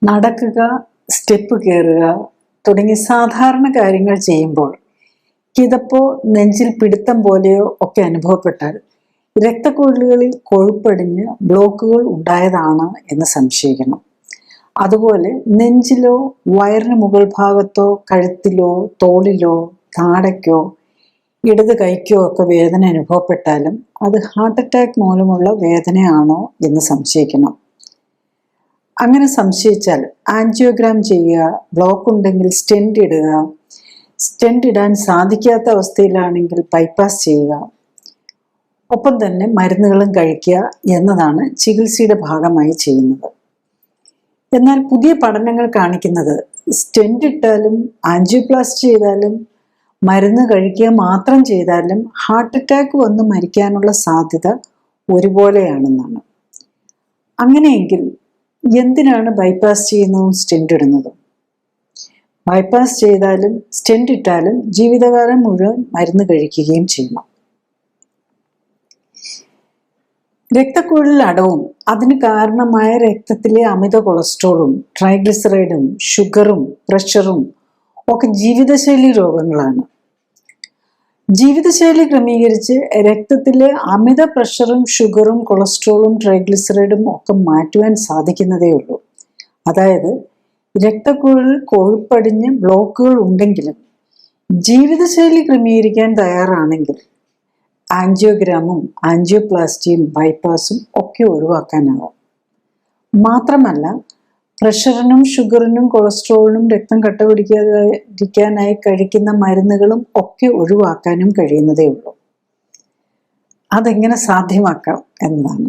നടക്കുക, സ്റ്റെപ്പ് കയറുക തുടങ്ങി സാധാരണ കാര്യങ്ങൾ ചെയ്യുമ്പോൾ കിതപ്പോ നെഞ്ചിൽ പിടുത്തം പോലെയോ ഒക്കെ അനുഭവപ്പെട്ടാൽ രക്തക്കുഴലുകളിൽ കൊഴുപ്പടിഞ്ഞ് ബ്ലോക്കുകൾ ഉണ്ടായതാണ് എന്ന് സംശയിക്കണം. അതുപോലെ നെഞ്ചിലോ വയറിന് മുകൾ ഭാഗത്തോ കഴുത്തിലോ തോളിലോ താടയ്ക്കോ ഇടത് കൈക്കോ ഒക്കെ വേദന അനുഭവപ്പെട്ടാലും അത് ഹാർട്ട് അറ്റാക്ക് മൂലമുള്ള വേദനയാണോ എന്ന് സംശയിക്കണം. അങ്ങനെ സംശയിച്ചാൽ ആൻജിയോഗ്രാം ചെയ്യുക, ബ്ലോക്ക് ഉണ്ടെങ്കിൽ സ്റ്റെന്റ് ഇടുക, സ്റ്റെന്റ് ഇടാൻ സാധിക്കാത്ത അവസ്ഥയിലാണെങ്കിൽ ബൈപ്പാസ് ചെയ്യുക, ഒപ്പം തന്നെ മരുന്നുകളും കഴിക്കുക എന്നതാണ് ചികിത്സയുടെ ഭാഗമായി ചെയ്യുന്നത്. എന്നാൽ പുതിയ പഠനങ്ങൾ കാണിക്കുന്നത് സ്റ്റെന്റ് ഇട്ടാലും ആൻജിയോപ്ലാസ്റ്റി ചെയ്താലും മരുന്ന് കഴിക്കുക മാത്രം ചെയ്താലും ഹാർട്ട് അറ്റാക്ക് വന്ന് മരിക്കാനുള്ള സാധ്യത ഒരുപോലെയാണെന്നാണ്. അങ്ങനെയെങ്കിൽ എന്തിനാണ് ബൈപ്പാസ് ചെയ്യുന്നതും സ്റ്റെന്റ് ഇടുന്നതും? ബൈപ്പാസ് ചെയ്താലും സ്റ്റെന്റ് ഇട്ടാലും ജീവിതകാലം മുഴുവൻ മരുന്ന് കഴിക്കുകയും ചെയ്യണം. രക്തക്കുഴലിൽ അടവും അതിന് കാരണമായ രക്തത്തിലെ അമിത കൊളസ്ട്രോളും ട്രൈഗ്ലിസറൈഡും ഷുഗറും പ്രഷറും ഒക്കെ ജീവിതശൈലി രോഗങ്ങളാണ്. ജീവിതശൈലി ക്രമീകരിച്ച് രക്തത്തിലെ അമിത പ്രഷറും ഷുഗറും കൊളസ്ട്രോളും ട്രൈഗ്ലിസറൈഡും ഒക്കെ മാറ്റുവാൻ സാധിക്കുന്നതേ ഉള്ളൂ. അതായത് രക്തക്കുഴലിൽ കൊഴുപ്പടിഞ്ഞ് ബ്ലോക്കുകൾ ഉണ്ടെങ്കിലും ജീവിതശൈലി ക്രമീകരിക്കാൻ തയ്യാറാണെങ്കിൽ ആൻജിയോഗ്രാമും ആൻജിയോപ്ലാസ്റ്റിയും ബൈപ്പാസും ഒക്കെ ഒഴിവാക്കാനാവും. മാത്രമല്ല പ്രഷറിനും ഷുഗറിനും കൊളസ്ട്രോളിനും രക്തം കട്ട പിടിക്കാതിരിക്കാനായി കഴിക്കുന്ന മരുന്നുകളും ഒക്കെ ഒഴിവാക്കാനും കഴിയുന്നതേ ഉള്ളൂ. അതെങ്ങനെ സാധ്യമാക്കാം എന്നതാണ്.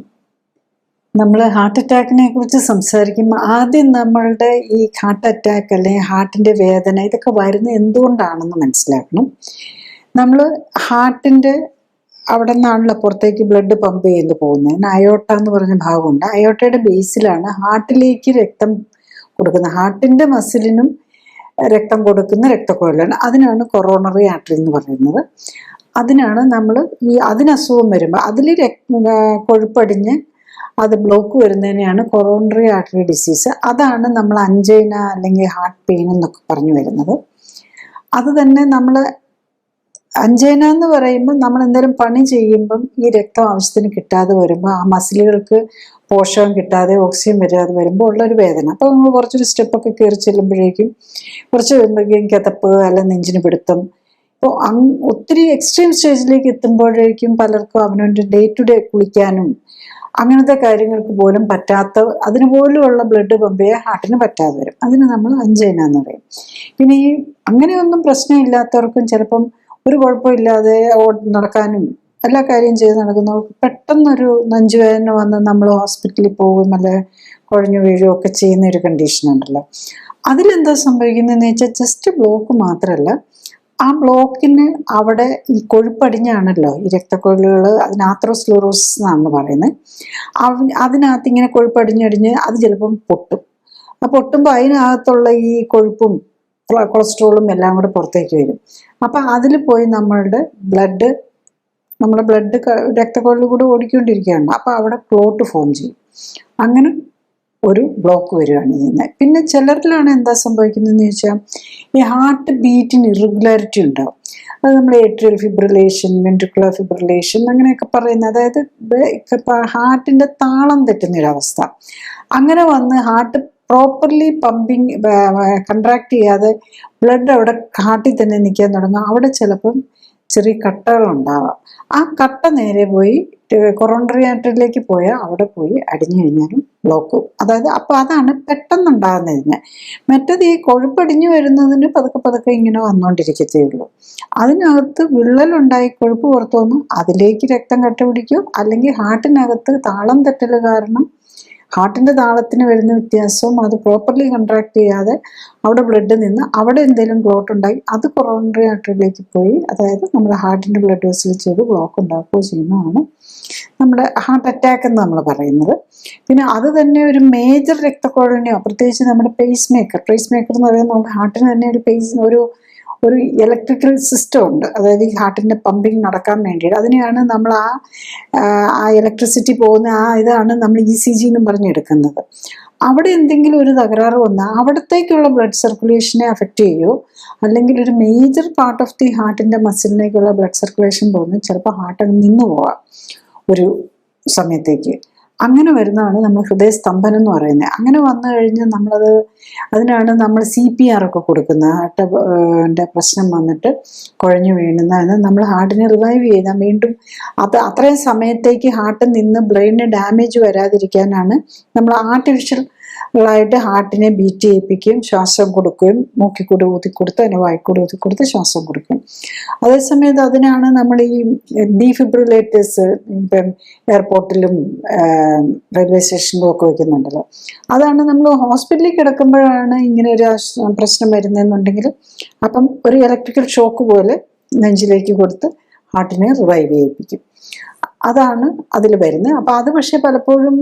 നമ്മൾ ഹാർട്ട് അറ്റാക്കിനെ കുറിച്ച് സംസാരിക്കുമ്പോൾ ആദ്യം നമ്മളുടെ ഈ ഹാർട്ട് അറ്റാക്ക് അല്ലെങ്കിൽ ഹാർട്ടിൻ്റെ വേദന ഇതൊക്കെ വരുന്നത് എന്തുകൊണ്ടാണെന്ന് മനസ്സിലാക്കണം. നമ്മൾ ഹാർട്ടിൻ്റെ അവിടെ നിന്നാണല്ലോ പുറത്തേക്ക് ബ്ലഡ് പമ്പ് ചെയ്ത് പോകുന്നത്. അയോട്ട എന്ന് പറഞ്ഞ ഭാഗമുണ്ട്. അയോട്ടയുടെ ബേസിലാണ് ഹാർട്ടിലേക്ക് രക്തം കൊടുക്കുന്നത്. ഹാർട്ടിൻ്റെ മസിലിനും രക്തം കൊടുക്കുന്ന രക്തക്കുഴലാണ്. അതിനാണ് കൊറോണറി ആർട്ടറി എന്ന് പറയുന്നത്. അതിനാണ് നമ്മൾ അതിന് അസുഖം വരുമ്പോൾ അതിൽ കൊഴുപ്പടിഞ്ഞ് അത് ബ്ലോക്ക് വരുന്നതിനെയാണ് കൊറോണറി ആർട്ടറി ഡിസീസ്. അതാണ് നമ്മൾ അഞ്ചൈന അല്ലെങ്കിൽ ഹാർട്ട് പെയിൻ എന്നൊക്കെ പറഞ്ഞു വരുന്നത്. അത് തന്നെ നമ്മൾ അഞ്ചൈന എന്ന് പറയുമ്പോൾ നമ്മൾ എന്തെങ്കിലും പണി ചെയ്യുമ്പം ഈ രക്തം ആവശ്യത്തിന് കിട്ടാതെ വരുമ്പോൾ ആ മസിലുകൾക്ക് പോഷകം കിട്ടാതെ ഓക്സിജൻ വരാതെ വരുമ്പോൾ ഉള്ളൊരു വേദന. അപ്പോൾ നമ്മൾ കുറച്ചൊരു സ്റ്റെപ്പൊക്കെ കയറി ചെല്ലുമ്പോഴേക്കും കുറച്ച് വരുമ്പോഴേക്കും കിതപ്പ് അല്ല നെഞ്ചിന് പിടുത്തം. ഇപ്പോൾ ഒത്തിരി എക്സ്ട്രീം സ്റ്റേജിലേക്ക് എത്തുമ്പോഴേക്കും പലർക്കും അവനവൻ്റെ ഡേ ടു ഡേ കുളിക്കാനും അങ്ങനത്തെ കാര്യങ്ങൾക്ക് പോലും പറ്റാത്ത, അതിന് പോലുമുള്ള ബ്ലഡ് പമ്പ് ചെയ്യാൻ ഹാർട്ടിന് പറ്റാതെ വരും. അതിന് നമ്മൾ അഞ്ചൈന എന്ന് പറയും. പിന്നെ ഈ അങ്ങനെയൊന്നും പ്രശ്നമില്ലാത്തവർക്കും ചിലപ്പം ഒരു കുഴപ്പമില്ലാതെ നടക്കാനും എല്ലാ കാര്യം ചെയ്ത് നടക്കുന്നവർക്ക് പെട്ടെന്നൊരു നെഞ്ചുവേദന വന്ന് നമ്മൾ ഹോസ്പിറ്റലിൽ പോകും അല്ലെ കുഴഞ്ഞു വീഴുകയോ ഒക്കെ ചെയ്യുന്ന ഒരു കണ്ടീഷൻ ഉണ്ടല്ലോ. അതിലെന്താ സംഭവിക്കുന്നതെന്ന് വെച്ചാൽ ജസ്റ്റ് ബ്ലോക്ക് മാത്രമല്ല, ആ ബ്ലോക്കിന് അവിടെ ഈ കൊഴുപ്പടിഞ്ഞാണല്ലോ ഈ രക്തക്കൊഴലുകൾ, അതിന് ആത്രോസ്ക്ലെറോസിസ് എന്നാണ് പറയുന്നത്. അതിനകത്ത് ഇങ്ങനെ കൊഴുപ്പടിഞ്ഞടിഞ്ഞ് അത് ചിലപ്പം പൊട്ടും. ആ പൊട്ടുമ്പോൾ അതിനകത്തുള്ള ഈ കൊഴുപ്പും കൊളസ്ട്രോളും എല്ലാം കൂടെ പുറത്തേക്ക് വരും. അപ്പം അതിൽ പോയി നമ്മുടെ ബ്ലഡ് രക്തക്കുഴലിൽ കൂടെ ഓടിക്കൊണ്ടിരിക്കുകയാണ്. അപ്പം അവിടെ ക്ലോട്ട് ഫോം ചെയ്യും. അങ്ങനെ ഒരു ബ്ലോക്ക് വരികയാണ് ചെയ്യുന്നത്. പിന്നെ ചിലരിലാണ് എന്താ സംഭവിക്കുന്നതെന്ന് ചോദിച്ചാൽ ഈ ഹാർട്ട് ബീറ്റിന് ഇറഗുലാരിറ്റി ഉണ്ടാവും. അത് നമ്മൾ ഏട്രിയൽ ഫിബ്രിലേഷൻ, വെൻട്രിക്കുലർ ഫിബ്രിലേഷൻ അങ്ങനെയൊക്കെ പറയുന്നത്. അതായത് ഹാർട്ടിൻ്റെ താളം തെറ്റുന്നൊരവസ്ഥ. അങ്ങനെ വന്ന് ഹാർട്ട് പ്രോപ്പർലി പമ്പിങ് കൺട്രാക്ട് ചെയ്യാതെ ബ്ലഡ് അവിടെ ഹാർട്ടിൽ തന്നെ നിൽക്കാൻ തുടങ്ങും. അവിടെ ചിലപ്പം ചെറിയ കട്ടകളുണ്ടാവാം. ആ കട്ട നേരെ പോയി കൊറോണറി ആർട്ടറിയിലേക്ക് പോയാൽ അവിടെ പോയി അടിഞ്ഞു കഴിഞ്ഞാലും ബ്ലോക്കും. അതായത് അപ്പോൾ അതാണ് പെട്ടെന്നുണ്ടാകുന്നതിന്. മറ്റത് ഈ കൊഴുപ്പടിഞ്ഞു വരുന്നതിന് പതുക്കെ പതുക്കെ ഇങ്ങനെ വന്നുകൊണ്ടിരിക്കത്തേ ഉള്ളൂ. അതിനകത്ത് വിള്ളലുണ്ടായി കൊഴുപ്പ് പുറത്തു വന്നു അതിലേക്ക് രക്തം കട്ട പിടിക്കും. അല്ലെങ്കിൽ ഹാർട്ടിനകത്ത് താളം തെറ്റൽ കാരണം ഹാർട്ടിൻ്റെ താളത്തിന് വരുന്ന വ്യത്യാസവും അത് പ്രോപ്പർലി കൺട്രാക്ട് ചെയ്യാതെ അവിടെ ബ്ലഡ് നിന്ന് അവിടെ എന്തെങ്കിലും ക്ലോട്ട് ഉണ്ടായി അത് കൊറോണറി ആർട്ടറിയിലേക്ക് പോയി, അതായത് നമ്മുടെ ഹാർട്ടിൻ്റെ ബ്ലഡ് വെസൽ ചെയ്ത് ബ്ലോക്ക് ഉണ്ടാക്കുകയോ ചെയ്യുന്നതാണ് നമ്മുടെ ഹാർട്ട് അറ്റാക്ക് എന്ന് നമ്മൾ പറയുന്നത്. പിന്നെ അത് തന്നെ ഒരു മേജർ രക്തക്കുഴലിനെയോ പ്രത്യേകിച്ച് നമ്മുടെ പേസ് മേക്കർ എന്ന് പറയുന്നത് നമ്മുടെ ഹാർട്ടിന് തന്നെ ഒരു ഒരു ഇലക്ട്രിക്കൽ സിസ്റ്റം ഉണ്ട്, അതായത് ഈ ഹാർട്ടിൻ്റെ പമ്പിങ് നടക്കാൻ വേണ്ടിയിട്ട്. അതിനെയാണ് നമ്മൾ ആ ഇലക്ട്രിസിറ്റി പോകുന്ന ഇതാണ് നമ്മൾ ECG എന്നും പറഞ്ഞെടുക്കുന്നത്. അവിടെ എന്തെങ്കിലും ഒരു തകരാറ് വന്നാൽ അവിടത്തേക്കുള്ള ബ്ലഡ് സർക്കുലേഷനെ അഫക്റ്റ് ചെയ്യുമോ, അല്ലെങ്കിൽ ഒരു മേജർ പാർട്ട് ഓഫ് ദി ഹാർട്ടിൻ്റെ മസിലിലേക്കുള്ള ബ്ലഡ് സർക്കുലേഷൻ പോകുന്നത് ചിലപ്പോൾ ഹാർട്ട് അങ്ങ് നിന്നു പോവാം ഒരു സമയത്തേക്ക്. അങ്ങനെ വരുന്നതാണ് നമ്മൾ ഹൃദയസ്തംഭനം എന്ന് പറയുന്നത്. അങ്ങനെ വന്നു കഴിഞ്ഞാൽ അതിനാണ് നമ്മൾ CPR ഒക്കെ കൊടുക്കുന്നത്. ഹാർട്ടിൻ്റെ പ്രശ്നം വന്നിട്ട് കുഴഞ്ഞു വീഴുന്നതാണ് നമ്മൾ ഹാർട്ടിനെ റിവൈവ് ചെയ്താൽ വീണ്ടും അത്രയും സമയത്തേക്ക് ഹാർട്ട് നിന്ന് ബ്രെയിനിന് ഡാമേജ് വരാതിരിക്കാനാണ് നമ്മൾ ആർട്ടിഫിഷ്യലായിട്ട് ഹാർട്ടിനെ ബീറ്റ് ചെയ്യിപ്പിക്കുകയും ശ്വാസം കൊടുക്കുകയും മൂക്കിക്കൂടെ ഊതിക്കൊടുത്ത് അതിന് വായിക്കൂടെ ഊതിക്കൊടുത്ത് ശ്വാസം കൊടുക്കും. അതേസമയത്ത് അതിനാണ് നമ്മൾ ഈ ഡീഫിബ്രിലേറ്റേഴ്സ് ഇപ്പം എയർപോർട്ടിലും റെയിൽവേ സ്റ്റേഷനിലും ഒക്കെ വയ്ക്കുന്നുണ്ടല്ലോ. അതാണ് നമ്മൾ ഹോസ്പിറ്റലിൽ കിടക്കുമ്പോഴാണ് ഇങ്ങനെ ഒരു പ്രശ്നം വരുന്നതെന്നുണ്ടെങ്കിൽ അപ്പം ഒരു ഇലക്ട്രിക്കൽ ഷോക്ക് പോലെ നെഞ്ചിലേക്ക് കൊടുത്ത് ഹാർട്ടിനെ റിവൈവ് ചെയ്യിപ്പിക്കും. അതാണ് അതിൽ വരുന്നത്. അപ്പം അത് പക്ഷേ പലപ്പോഴും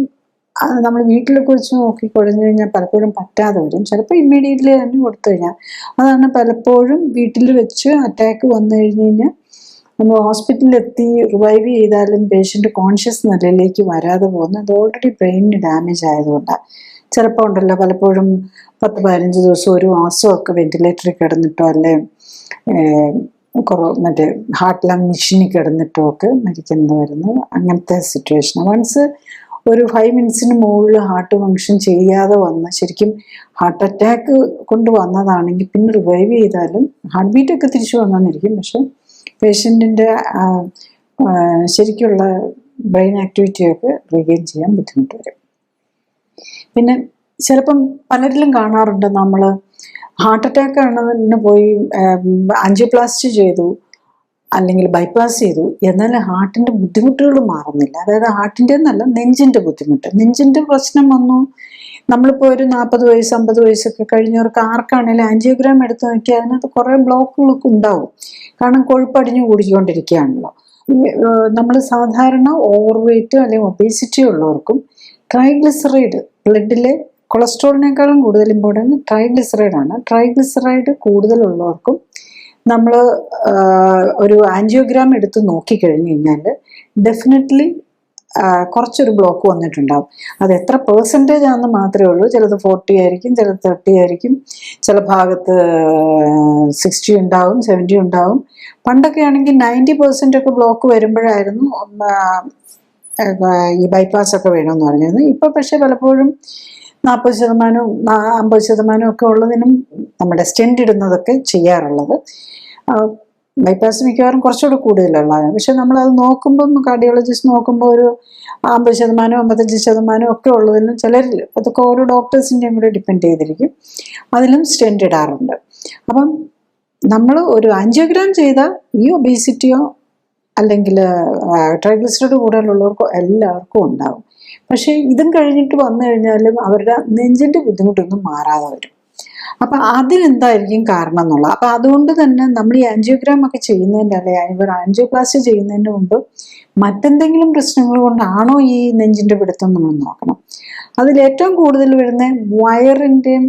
നമ്മൾ വീട്ടിലൊക്കെ വെച്ച് നോക്കിക്കൊഴിഞ്ഞു കഴിഞ്ഞാൽ പലപ്പോഴും പറ്റാതെ വരും. ചിലപ്പോൾ ഇമ്മീഡിയറ്റ്ലി തന്നെ കൊടുത്തു കഴിഞ്ഞാൽ അതാണ് പലപ്പോഴും വീട്ടിൽ വെച്ച് അറ്റാക്ക് വന്നു കഴിഞ്ഞ് കഴിഞ്ഞാൽ നമ്മൾ ഹോസ്പിറ്റലിലെത്തി റിവൈവ് ചെയ്താലും പേഷ്യൻ്റ് കോൺഷ്യസ് നിലയിലേക്ക് വരാതെ പോകുന്നത് അത് ഓൾറെഡി ബ്രെയിനിന് ഡാമേജ് ആയതുകൊണ്ടാണ്. ചിലപ്പോൾ ഉണ്ടല്ലോ പലപ്പോഴും 10-15 ദിവസം ഒരു മാസമൊക്കെ വെന്റിലേറ്ററിൽ കിടന്നിട്ടോ അല്ലെ മറ്റേ ഹാർട്ട് ലങ് മെഷീനിൽ കിടന്നിട്ടോ ഒക്കെ മരിക്കുന്നത് വരുന്നത് അങ്ങനത്തെ സിറ്റുവേഷൻ. വൺസ് ഒരു 5 മിനിറ്റ്സിന് മുകളിൽ ഹാർട്ട് ഫങ്ഷൻ ചെയ്യാതെ വന്ന് ശരിക്കും ഹാർട്ട് അറ്റാക്ക് കൊണ്ട് വന്നതാണെങ്കിൽ പിന്നെ റിവൈവ് ചെയ്താലും ഹാർട്ട് ബീറ്റൊക്കെ തിരിച്ചു വന്നിരിക്കും, പക്ഷെ പേഷ്യൻറ്റിൻ്റെ ശരിക്കുള്ള ബ്രെയിൻ ആക്ടിവിറ്റിയൊക്കെ റീഗെയിൻ ചെയ്യാൻ ബുദ്ധിമുട്ട് വരും. പിന്നെ ചിലപ്പം പലരിലും കാണാറുണ്ട് നമ്മൾ ഹാർട്ട് അറ്റാക്ക് ആണെന്ന് പോയി ആൻജിയോപ്ലാസ്റ്റി ചെയ്തു അല്ലെങ്കിൽ ബൈപ്പാസ് ചെയ്തു, എന്നാൽ ഹാർട്ടിൻ്റെ ബുദ്ധിമുട്ടുകൾ മാറുന്നില്ല. അതായത് ഹാർട്ടിൻ്റെ എന്നല്ല, നെഞ്ചിൻ്റെ ബുദ്ധിമുട്ട്. നെഞ്ചിൻ്റെ പ്രശ്നം വന്നു. നമ്മളിപ്പോൾ ഒരു 40 വയസ്സ് 50 വയസ്സൊക്കെ കഴിഞ്ഞവർക്ക് ആർക്കാണെങ്കിലും ആൻജിയോഗ്രാം എടുത്ത് നോക്കിയാൽ അതിനകത്ത് കുറേ ബ്ലോക്കുകളൊക്കെ ഉണ്ടാവും. കാരണം കൊഴുപ്പടിഞ്ഞു കൂടിക്കൊണ്ടിരിക്കുകയാണല്ലോ. നമ്മൾ സാധാരണ ഓവർ വെയ്റ്റ് അല്ലെങ്കിൽ ഒബേസിറ്റി ഉള്ളവർക്കും ട്രൈഗ്ലിസറൈഡ് ബ്ലഡിലെ കൊളസ്ട്രോളിനേക്കാളും കൂടുതൽ ഇമ്പോർട്ടൻറ്റ് ട്രൈഗ്ലിസറൈഡാണ്. ട്രൈഗ്ലിസറൈഡ് കൂടുതലുള്ളവർക്കും നമ്മൾ ഒരു ആൻജിയോഗ്രാം എടുത്ത് നോക്കിക്കഴിഞ്ഞ് കഴിഞ്ഞാൽ ഡെഫിനറ്റ്ലി കുറച്ചൊരു ബ്ലോക്ക് വന്നിട്ടുണ്ടാവും. അത് എത്ര പെർസെൻറ്റേജ് ആണെന്ന് മാത്രമേ ഉള്ളൂ. ചിലത് 40 ആയിരിക്കും, ചിലത് 30 ആയിരിക്കും, ചില ഭാഗത്ത് 60 ഉണ്ടാവും, 70 ഉണ്ടാവും. പണ്ടൊക്കെ ആണെങ്കിൽ 90% ഒക്കെ ബ്ലോക്ക് വരുമ്പോഴായിരുന്നു ഈ ബൈപ്പാസ് ഒക്കെ വേണമെന്ന് പറഞ്ഞിരുന്നു. ഇപ്പോൾ പക്ഷേ പലപ്പോഴും 40%, 50% ഒക്കെ ഉള്ളതിനും നമ്മുടെ സ്റ്റെൻറ്റ് ഇടുന്നതൊക്കെ ചെയ്യാറുള്ളത്. ബൈപ്പാസ് മിക്കവാറും കുറച്ചുകൂടെ കൂടുതലുള്ളതാണ്. പക്ഷെ നമ്മളത് നോക്കുമ്പം കാർഡിയോളജിസ്റ്റ് നോക്കുമ്പോൾ ഒരു 50%, 55% ഒക്കെ ഉള്ളതിലും ചിലരിൽ അതൊക്കെ ഓരോ ഡോക്ടേഴ്സിൻ്റെയും കൂടെ ഡിപ്പെൻഡ് ചെയ്തിരിക്കും, അതിലും സ്റ്റെൻറ്റ് ഇടാറുണ്ട്. അപ്പം നമ്മൾ ഒരു ആൻജിയോഗ്രാം ചെയ്താൽ ഈ ഒബേസിറ്റിയോ അല്ലെങ്കിൽ ട്രൈഗ്ലിസറൈഡ് കൂടുതലുള്ളവർക്കോ എല്ലാവർക്കും ഉണ്ടാവും. പക്ഷേ ഇതും കഴിഞ്ഞിട്ട് വന്നു കഴിഞ്ഞാലും അവരുടെ നെഞ്ചിൻ്റെ ബുദ്ധിമുട്ടൊന്നും മാറാതെ വരും. അപ്പം അതിനെന്തായിരിക്കും കാരണം എന്നുള്ളത്. അപ്പം അതുകൊണ്ട് തന്നെ നമ്മൾ ഈ ആൻജിയോഗ്രാം ഒക്കെ ചെയ്യുന്നതിൻ്റെ അല്ലെങ്കിൽ ആൻജിയോപ്ലാസ്റ്റി ചെയ്യുന്നതിന് മുമ്പ് മറ്റെന്തെങ്കിലും പ്രശ്നങ്ങൾ കൊണ്ടാണോ ഈ നെഞ്ചിൻ്റെ പിടുത്തം നമ്മൾ നോക്കണം. അതിലേറ്റവും കൂടുതൽ വരുന്ന വയറിൻ്റെയും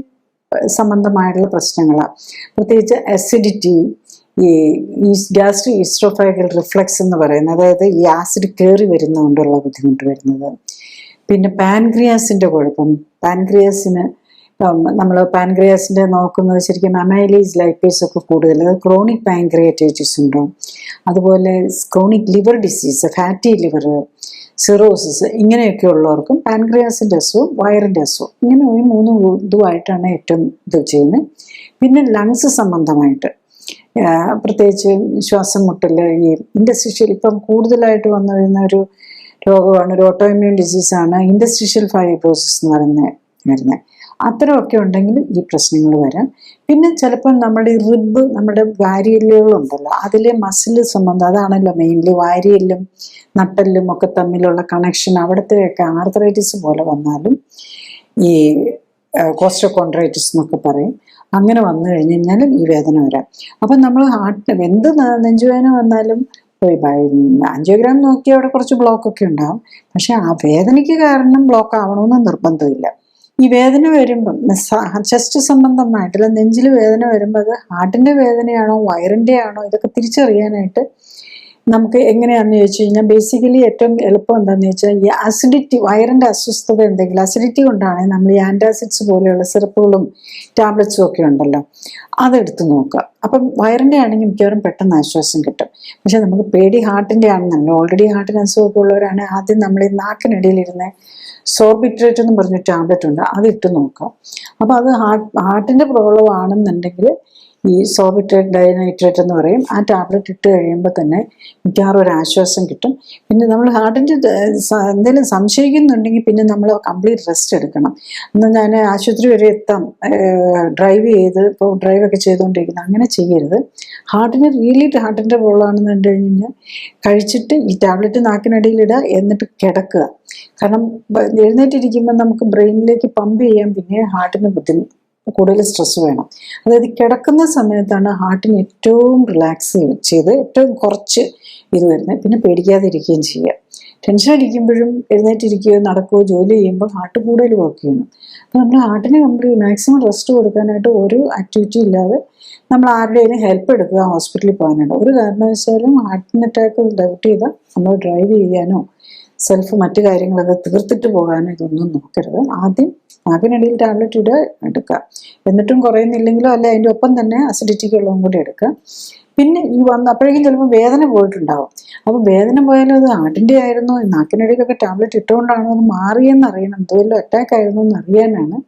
സംബന്ധമായിട്ടുള്ള പ്രശ്നങ്ങളാണ്. പ്രത്യേകിച്ച് അസിഡിറ്റി, ഈ ഗ്യാസ്ട്രിക് ഈസ്ട്രോഫാഗൽ റിഫ്ലക്സ് എന്ന് പറയുന്നത്, അതായത് ഈ ആസിഡ് കയറി വരുന്നതുകൊണ്ടുള്ള ബുദ്ധിമുട്ട് വരുന്നത്. പിന്നെ പാൻക്രിയാസിൻ്റെ കുഴപ്പം. പാൻക്രിയാസിന് നമ്മൾ പാൻക്രിയാസിൻ്റെ നോക്കുന്നത് ശരിക്കും അമൈലേസ് ലൈപ്പേസ് ഒക്കെ കൂടുതൽ, അത് ക്രോണിക് പാൻക്രിയാറ്റൈറ്റിസ് ഉണ്ടാവും. അതുപോലെ chronic liver disease, fatty liver, cirrhosis, ഇങ്ങനെയൊക്കെ ഉള്ളവർക്കും പാൻക്രിയാസിൻ്റെ അസുഖം, വയറിൻ്റെ അസുഖം, ഇങ്ങനെ ഈ 3 ഇതുമായിട്ടാണ് ഏറ്റവും ഇത് ചെയ്യുന്നത്. പിന്നെ ലങ്സ് സംബന്ധമായിട്ട് പ്രത്യേകിച്ച് ശ്വാസം മുട്ടൽ, ഈ ഇൻഡസ്ട്രീഷ്യൽ ഇപ്പം കൂടുതലായിട്ട് വന്നു വരുന്ന ഒരു രോഗമാണ്, ഒരു ഓട്ടോഇമ്മ്യൂൺ ഡിസീസാണ് ഇൻഡസ്ട്രീഷ്യൽ ഫൈബ്രോസിസ് എന്ന് വരുന്നത്. അത്തരമൊക്കെ ഉണ്ടെങ്കിൽ ഈ പ്രശ്നങ്ങൾ വരാം. പിന്നെ ചിലപ്പോൾ നമ്മുടെ ഈ റിബ്, നമ്മുടെ വാരിയല്ലുകളുണ്ടല്ലോ, അതിലെ മസിൽ സംബന്ധം, അതാണല്ലോ മെയിൻലി വാരിയല്ലും നട്ടെല്ലും ഒക്കെ തമ്മിലുള്ള കണക്ഷൻ, അവിടത്തെയൊക്കെ ആർത്രൈറ്റിസ് പോലെ വന്നാലും ഈ കോസ്റ്റോകോൺട്രൈറ്റിസ് എന്നൊക്കെ പറയും. അങ്ങനെ വന്നു കഴിഞ്ഞ് കഴിഞ്ഞാലും ഈ വേദന വരാം. അപ്പം നമ്മൾ എന്ത് നെഞ്ചുവേദന വന്നാലും പോയി ആൻജിയോഗ്രാം നോക്കി അവിടെ കുറച്ച് ബ്ലോക്കൊക്കെ ഉണ്ടാകും. പക്ഷെ ആ വേദനയ്ക്ക് കാരണം ബ്ലോക്ക് ആവണമെന്ന് നിർബന്ധമില്ല. ഈ വേദന വരുമ്പം ചെസ്റ്റ് സംബന്ധമായിട്ടുള്ള നെഞ്ചിൽ വേദന വരുമ്പോൾ അത് ഹാർട്ടിൻ്റെ വേദനയാണോ വയറിൻ്റെ ആണോ ഇതൊക്കെ തിരിച്ചറിയാനായിട്ട് നമുക്ക് എങ്ങനെയാണെന്ന് ചോദിച്ചു കഴിഞ്ഞാൽ ബേസിക്കലി ഏറ്റവും എളുപ്പം എന്താണെന്ന് വെച്ചാൽ ഈ അസിഡിറ്റി, വയറിൻ്റെ അസ്വസ്ഥത എന്തെങ്കിലും അസിഡിറ്റി കൊണ്ടാണെങ്കിൽ നമ്മൾ ഈ ആൻറ്റാസിഡ്സ് പോലെയുള്ള സിറപ്പുകളും ടാബ്ലറ്റ്സും ഒക്കെ ഉണ്ടല്ലോ, അതെടുത്ത് നോക്കുക. അപ്പം വയറിൻ്റെ ആണെങ്കിൽ മിക്കവാറും പെട്ടെന്ന് ആശ്വാസം കിട്ടും. പക്ഷെ നമുക്ക് പേടി ഹാർട്ടിൻ്റെ ആണെന്നല്ലോ. ഓൾറെഡി ഹാർട്ടിന് അസുഖമൊക്കെ ഉള്ളവരാണെങ്കിൽ ആദ്യം നമ്മൾ ഈ നാക്കിനിടയിലിരുന്ന് സോർബിട്രേറ്റ് എന്ന് പറഞ്ഞ ടാബ്ലറ്റ് ഉണ്ട്, അത് ഇട്ട് നോക്കാം. അപ്പോൾ അത് ഹാർട്ടിൻ്റെ പ്രോബ്ലം ആണെന്നുണ്ടെങ്കിൽ ഈ സോർബിട്രേറ്റ് ഡൈനൈട്രേറ്റ് എന്ന് പറയും, ആ ടാബ്ലറ്റ് ഇട്ട് കഴിയുമ്പോൾ തന്നെ മിക്കവാറും ഒരു ആശ്വാസം കിട്ടും. പിന്നെ നമ്മൾ ഹാർട്ടിൻ്റെ എന്തെങ്കിലും സംശയിക്കുന്നുണ്ടെങ്കിൽ പിന്നെ നമ്മൾ കംപ്ലീറ്റ് റെസ്റ്റ് എടുക്കണം. എന്നാൽ ഞാൻ ആശുപത്രി വരെ എത്താം ഡ്രൈവ് ചെയ്ത്, ഇപ്പോൾ ഡ്രൈവൊക്കെ ചെയ്തുകൊണ്ടിരിക്കുന്നത്, അങ്ങനെ ചെയ്യരുത്. ഹാർട്ടിൻ്റെ പ്രോബ്ലം ആണെന്ന് കണ്ടു കഴിഞ്ഞാൽ കഴിച്ചിട്ട് ഈ ടാബ്ലറ്റ് നാക്കിനടിയിലിടുക, എന്നിട്ട് കിടക്കുക. കാരണം എഴുന്നേറ്റിരിക്കുമ്പോൾ നമുക്ക് ബ്രെയിനിലേക്ക് പമ്പ് ചെയ്യാൻ പിന്നെ ഹാർട്ടിന് കൂടുതൽ സ്ട്രെസ് വേണം. അതായത് കിടക്കുന്ന സമയത്താണ് ഹാർട്ടിന് ഏറ്റവും റിലാക്സ് ചെയ്ത് ഏറ്റവും കുറച്ച് ഇത് വരുന്നത്. പിന്നെ പേടിക്കാതിരിക്കുകയും ചെയ്യുക. ടെൻഷൻ അടിക്കുമ്പോഴും എഴുന്നേറ്റിരിക്കുകയോ നടക്കുകയോ ജോലി ചെയ്യുമ്പോൾ ഹാർട്ട് കൂടുതൽ വർക്ക് ചെയ്യണം. അപ്പോൾ നമ്മൾ ഹാർട്ടിന് മാക്സിമം റെസ്റ്റ് കൊടുക്കാനായിട്ട് ഒരു ആക്ടിവിറ്റി ഇല്ലാതെ നമ്മൾ ആരുടെയും ഹെൽപ്പ് എടുക്കുക, ഹോസ്പിറ്റലിൽ പോകാനായിട്ട്. ഒരു കാരണവശാലും ഹാർട്ടിന് അറ്റാക്ക് ഡെവലപ്പ് ചെയ്താൽ നമ്മൾ ഡ്രൈവ് ചെയ്യാനോ സെൽഫ് മറ്റു കാര്യങ്ങളൊക്കെ തീർത്തിട്ട് പോകാനോ ഇതൊന്നും നോക്കരുത്. ആദ്യം നാക്കിനിടയിൽ ടാബ്ലറ്റ് എടുക്കുക. എന്നിട്ടും കുറയുന്നില്ലെങ്കിലോ അല്ല അതിൻ്റെ ഒപ്പം തന്നെ അസിഡിറ്റിക്കുള്ളതും കൂടി എടുക്കുക. പിന്നെ ഈ അപ്പോഴേക്കും ചിലപ്പോൾ വേദന പോയിട്ടുണ്ടാവും. അപ്പോൾ വേദന പോയാലും അത് ഹാർട്ടിൻ്റെ ആയിരുന്നോ, നാക്കിനിടയിലൊക്കെ ടാബ്ലറ്റ് ഇട്ടുകൊണ്ടാണോ അത് മാറിയെന്ന് അറിയണം, എന്തെങ്കിലും അറ്റാക്ക് ആയിരുന്നോ എന്ന് അറിയാനാണ്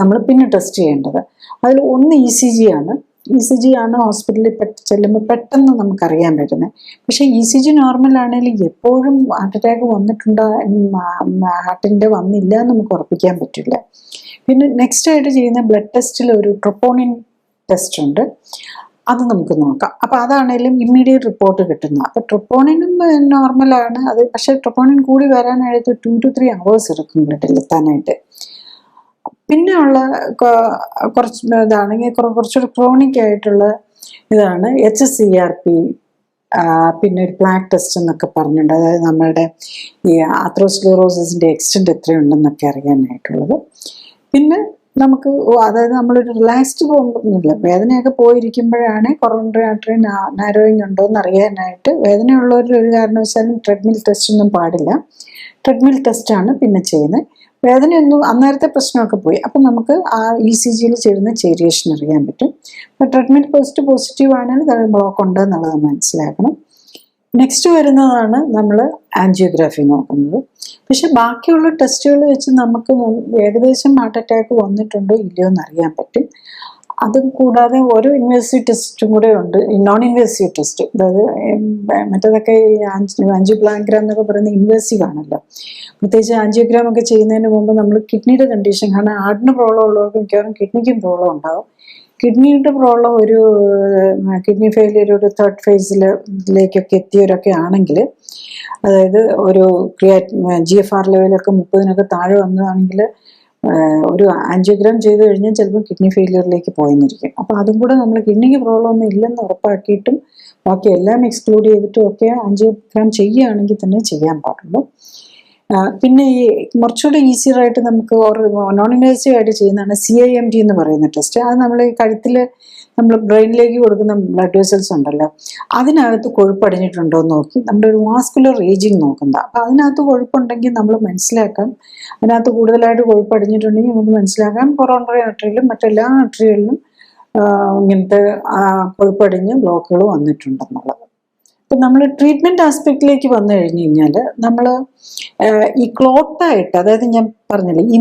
നമ്മൾ പിന്നെ ടെസ്റ്റ് ചെയ്യേണ്ടത്. അതിൽ ഒന്ന് ECG ആണ്. ECG ആണ് ഹോസ്പിറ്റലിൽ ചെല്ലുമ്പോൾ പെട്ടെന്ന് നമുക്കറിയാൻ പറ്റുന്നത്. പക്ഷേ ECG നോർമൽ ആണെങ്കിൽ എപ്പോഴും ഹാർട്ട് അറ്റാക്ക് ഹാർട്ടിൻ്റെ വന്നില്ല എന്ന് നമുക്ക് ഉറപ്പിക്കാൻ പറ്റില്ല. പിന്നെ നെക്സ്റ്റ് ആയിട്ട് ചെയ്യുന്ന ബ്ലഡ് ടെസ്റ്റിൽ ഒരു ട്രോപ്പോണിൻ ടെസ്റ്റ് ഉണ്ട്, അത് നമുക്ക് നോക്കാം. അപ്പോൾ അതാണെങ്കിലും ഇമ്മീഡിയറ്റ് റിപ്പോർട്ട് കിട്ടുന്നത്. അപ്പോൾ ട്രോപ്പോണിനും നോർമലാണ് അത്. പക്ഷേ ട്രോപ്പോണിൻ കൂടി വരാനായിട്ട് 2 to 3 hours എടുക്കും ബ്ലഡിൽ എത്താനായിട്ട്. പിന്നെ ഉള്ള കുറച്ച് ഇതാണെങ്കിൽ കുറച്ചുകൂടി ക്രോണിക് ആയിട്ടുള്ള ഇതാണ് HSCRP, പിന്നെ ഒരു പ്ലാക്ക് ടെസ്റ്റ് എന്നൊക്കെ പറഞ്ഞിട്ടുണ്ട്. അതായത് നമ്മളുടെ ഈ ആത്രോസ്ക്ലെറോസിസിൻ്റെ എക്സ്റ്റെൻറ്റ് എത്രയുണ്ടെന്നൊക്കെ അറിയാനായിട്ടുള്ളത്. പിന്നെ നമുക്ക് അതായത് നമ്മളൊരു റിലാക്സ്ഡ് പോകുന്നില്ല, വേദനയൊക്കെ പോയിരിക്കുമ്പോഴാണ് കൊറോണറി ആർട്ടറി നാരോയിങ് ഉണ്ടോ എന്ന് അറിയാനായിട്ട്. വേദനയുള്ളവരിൽ ഒരു കാരണവശാലും ട്രെഡ്മിൽ ടെസ്റ്റ് ഒന്നും പാടില്ല. ട്രെഡ്മിൽ ടെസ്റ്റാണ് പിന്നെ ചെയ്യുന്നത്. വേദനയൊന്നും അന്നേരത്തെ പ്രശ്നമൊക്കെ പോയി. അപ്പം നമുക്ക് ആ ECGയിൽ ചെയ്യുന്ന ചേരിയേഷൻ അറിയാൻ പറ്റും. അപ്പോൾ ട്രെഡ്മിൽ ടെസ്റ്റ് പോസിറ്റീവ് ആണെങ്കിൽ അത് ബ്ലോക്ക് ഉണ്ട് എന്നുള്ളത് മനസ്സിലാക്കണം. നെക്സ്റ്റ് വരുന്നതാണ് നമ്മൾ ആൻജിയോഗ്രാഫി നോക്കുന്നത്. പക്ഷെ ബാക്കിയുള്ള ടെസ്റ്റുകൾ വെച്ച് നമുക്ക് ഏകദേശം ഹാർട്ട് അറ്റാക്ക് വന്നിട്ടുണ്ടോ ഇല്ലയോ എന്ന് അറിയാൻ പറ്റും. അതും കൂടാതെ ഓരോ ഇൻവേസീവ് ടെസ്റ്റും കൂടെ ഉണ്ട്, നോൺ ഇൻവേസീവ് ടെസ്റ്റ്. അതായത് മറ്റേതൊക്കെ ഈ ആൻജിയോഗ്രാം എന്നൊക്കെ പറയുന്നത് ഇൻവേസീവ് ആണല്ലോ. പ്രത്യേകിച്ച് ആൻജിയോഗ്രാം ഒക്കെ ചെയ്യുന്നതിന് മുമ്പ് നമ്മൾ കിഡ്നിയുടെ കണ്ടീഷൻ, കാരണം ഹാർട്ടിന് പ്രോബ്ലം ഉള്ളവർക്ക് മിക്കവാറും കിഡ്നിക്കും പ്രോബ്ലം ഉണ്ടാവും. കിഡ്നിയുടെ പ്രോബ്ലം ഒരു കിഡ്നി ഫെയിലിയർ ഒരു 3rd ഫേസിലേക്കൊക്കെ എത്തിയവരൊക്കെ ആണെങ്കിൽ, അതായത് ഒരു GFR ലെവലൊക്കെ 30 താഴെ വന്നതാണെങ്കിൽ ഒരു ആൻജിയോഗ്രാം ചെയ്ത് കഴിഞ്ഞാൽ ചിലപ്പോൾ കിഡ്നി ഫെയിലിയറിലേക്ക് പോയെന്നിരിക്കും. അപ്പോൾ അതും കൂടെ നമ്മൾ കിഡ്നിക്ക് പ്രോബ്ലം ഒന്നും ഇല്ലെന്ന് ഉറപ്പാക്കിയിട്ടും ബാക്കി എല്ലാം എക്സ്ക്ലൂഡ് ചെയ്തിട്ടും ഒക്കെ ആൻജിയോഗ്രാം ചെയ്യുകയാണെങ്കിൽ തന്നെ ചെയ്യാൻ പാടുള്ളൂ. പിന്നെ ഈ കുറച്ചുകൂടെ ഈസിയറായിട്ട് നമുക്ക് നോൺ ഇൻവേസീവ് ആയിട്ട് ചെയ്യുന്നതാണ് CIMT എന്ന് പറയുന്ന ടെസ്റ്റ്. അത് നമ്മൾ ഈ കഴുത്തിൽ നമ്മൾ ബ്രെയിനിലേക്ക് കൊടുക്കുന്ന ബ്ലഡ് വെസൽസ് ഉണ്ടല്ലോ, അതിനകത്ത് കൊഴുപ്പടിഞ്ഞിട്ടുണ്ടോ എന്ന് നോക്കി നമ്മളൊരു വാസ്കുലർ ഏജിങ് നോക്കുന്നത്. അപ്പോൾ അതിനകത്ത് കൊഴുപ്പുണ്ടെങ്കിൽ നമ്മൾ മനസ്സിലാക്കാം, അതിനകത്ത് കൂടുതലായിട്ട് കൊഴുപ്പടിഞ്ഞിട്ടുണ്ടെങ്കിൽ നമുക്ക് മനസ്സിലാക്കാം കൊറോണറി ആർട്ടറിയിലും മറ്റെല്ലാ ആർട്ടറികളിലും ഇങ്ങനത്തെ കൊഴുപ്പടിഞ്ഞ് ബ്ലോക്കുകൾ വന്നിട്ടുണ്ടെന്നുള്ളത്. ഇപ്പം നമ്മൾ ട്രീറ്റ്മെൻറ്റ് ആസ്പെക്റ്റിലേക്ക് വന്നു കഴിഞ്ഞ് കഴിഞ്ഞാൽ നമ്മൾ ഈ ക്ലോട്ടായിട്ട്, അതായത് ഞാൻ പറഞ്ഞില്ലേ ഈ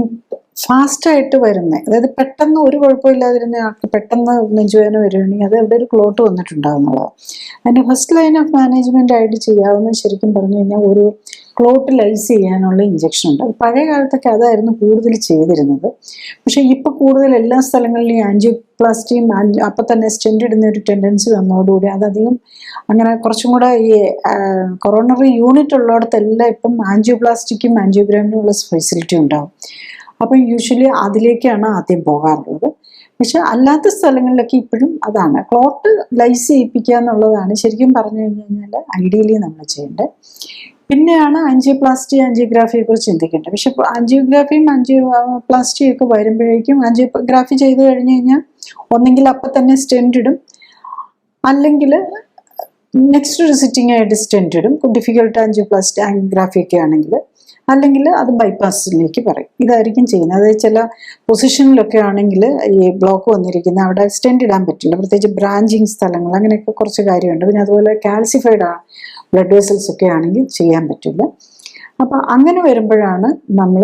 ഫാസ്റ്റായിട്ട് വരുന്നത്, അതായത് പെട്ടെന്ന് ഒരു കുഴപ്പമില്ലാതിരുന്ന ആൾക്ക് പെട്ടെന്ന് നെഞ്ചുവേദന വരികയാണെങ്കിൽ അത് എവിടെ ഒരു ക്ലോട്ട് വന്നിട്ടുണ്ടാകുന്നുള്ളത്. അതിൻ്റെ ഫസ്റ്റ് ലൈൻ ഓഫ് മാനേജ്മെൻ്റ് ആയിട്ട് ചെയ്യാവുന്ന ശരിക്കും പറഞ്ഞു കഴിഞ്ഞാൽ ഒരു ക്ലോട്ട് ലൈസ് ചെയ്യാനുള്ള ഇഞ്ചക്ഷൻ ഉണ്ട്. പഴയ കാലത്തൊക്കെ അതായിരുന്നു കൂടുതൽ ചെയ്തിരുന്നത്. പക്ഷേ ഇപ്പോൾ കൂടുതൽ എല്ലാ സ്ഥലങ്ങളിലും ആൻജിയോപ്ലാസ്റ്റിയും അപ്പം തന്നെ സ്റ്റെൻറ്റ് ഇടുന്ന ഒരു ടെൻഡൻസി വന്നതോടുകൂടി അതധികം അങ്ങനെ കുറച്ചും കൂടെ ഈ കൊറോണറി യൂണിറ്റ് ഉള്ളിടത്തെല്ലാം ഇപ്പം ആൻജിയോപ്ലാസ്റ്റിക്കും ആൻജിയോഗ്രാമിനും ഉള്ള ഫെസിലിറ്റി ഉണ്ടാകും. അപ്പം യൂഷ്വലി അതിലേക്കാണ് ആദ്യം പോകാറുള്ളത്. പക്ഷെ അല്ലാത്ത സ്ഥലങ്ങളിലൊക്കെ ഇപ്പോഴും അതാണ് ക്ലോട്ട് ലൈസ് ചെയ്യിപ്പിക്കുക എന്നുള്ളതാണ് ശരിക്കും പറഞ്ഞു കഴിഞ്ഞാൽ ഐഡിയലി നമ്മൾ ചെയ്യേണ്ടത്. പിന്നെയാണ് ആൻജിയോഗ്രാഫിയെ കുറിച്ച് ചിന്തിക്കേണ്ടത്. പക്ഷെ ആൻജിയോഗ്രാഫിയും ആൻജിയോപ്ലാസ്റ്റിയും ഒക്കെ വരുമ്പോഴേക്കും ആൻജിയോഗ്രാഫി ചെയ്ത് കഴിഞ്ഞ് കഴിഞ്ഞാൽ ഒന്നെങ്കിൽ അപ്പം തന്നെ സ്റ്റെൻറ്റ് ഇടും, അല്ലെങ്കിൽ നെക്സ്റ്റ് ഒരു സിറ്റിംഗ് ആയിട്ട് സ്റ്റെൻറ്റ് ഇടും, ഡിഫിക്കൽട്ട് ആൻജിയോഗ്രാഫി ഒക്കെ ആണെങ്കിൽ, അല്ലെങ്കിൽ അത് ബൈപ്പാസിലേക്ക് പറയും. ഇതായിരിക്കും ചെയ്യുന്നത്. അതായത് ചില പൊസിഷനിലൊക്കെ ആണെങ്കിൽ ഈ ബ്ലോക്ക് വന്നിരിക്കുന്ന അവിടെ സ്റ്റെൻറ്റ് ഇടാൻ പറ്റില്ല, പ്രത്യേകിച്ച് ബ്രാഞ്ചിങ് സ്ഥലങ്ങൾ, അങ്ങനെയൊക്കെ കുറച്ച് കാര്യമുണ്ട്. പിന്നെ അതുപോലെ കാൽസിഫൈഡ് ബ്ലഡ് വെസൽസ് ഒക്കെ ആണെങ്കിൽ ചെയ്യാൻ പറ്റില്ല. അപ്പം അങ്ങനെ വരുമ്പോഴാണ് നമ്മൾ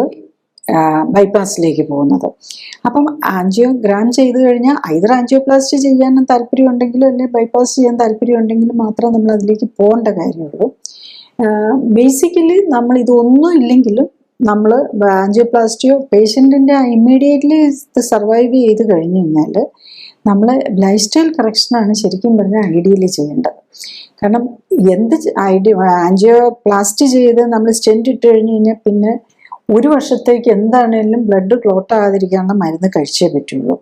ബൈപ്പാസിലേക്ക് പോകുന്നത്. അപ്പം ആൻജിയോഗ്രാം ചെയ്ത് കഴിഞ്ഞാൽ ഐദർ ആൻജിയോപ്ലാസ്റ്റി ചെയ്യാൻ താല്പര്യമുണ്ടെങ്കിലും അല്ലെങ്കിൽ ബൈപ്പാസ് ചെയ്യാൻ താല്പര്യമുണ്ടെങ്കിലും മാത്രമേ നമ്മൾ അതിലേക്ക് പോകേണ്ട കാര്യമുള്ളൂ. ബേസിക്കലി നമ്മൾ ഇതൊന്നും ഇല്ലെങ്കിലും നമ്മൾ ആൻജിയോപ്ലാസ്റ്റിയോ പേഷ്യൻറ്റിൻ്റെ ഇമ്മീഡിയറ്റ്ലി ഇത് സർവൈവ് ചെയ്ത് കഴിഞ്ഞ് കഴിഞ്ഞാൽ നമ്മൾ ലൈഫ് സ്റ്റൈൽ കറക്ഷനാണ് ശരിക്കും പറഞ്ഞാൽ ഐഡിയലി ചെയ്യേണ്ടത്. കാരണം ആൻജിയോപ്ലാസ്റ്റി ചെയ്ത് നമ്മൾ സ്റ്റെൻറ്റ് ഇട്ട് കഴിഞ്ഞ് കഴിഞ്ഞാൽ പിന്നെ ഒരു വർഷത്തേക്ക് എന്താണേലും ബ്ലഡ് ക്ലോട്ട് ആകാതിരിക്കാനുള്ള മരുന്ന് കഴിച്ചേ പറ്റുള്ളൂ.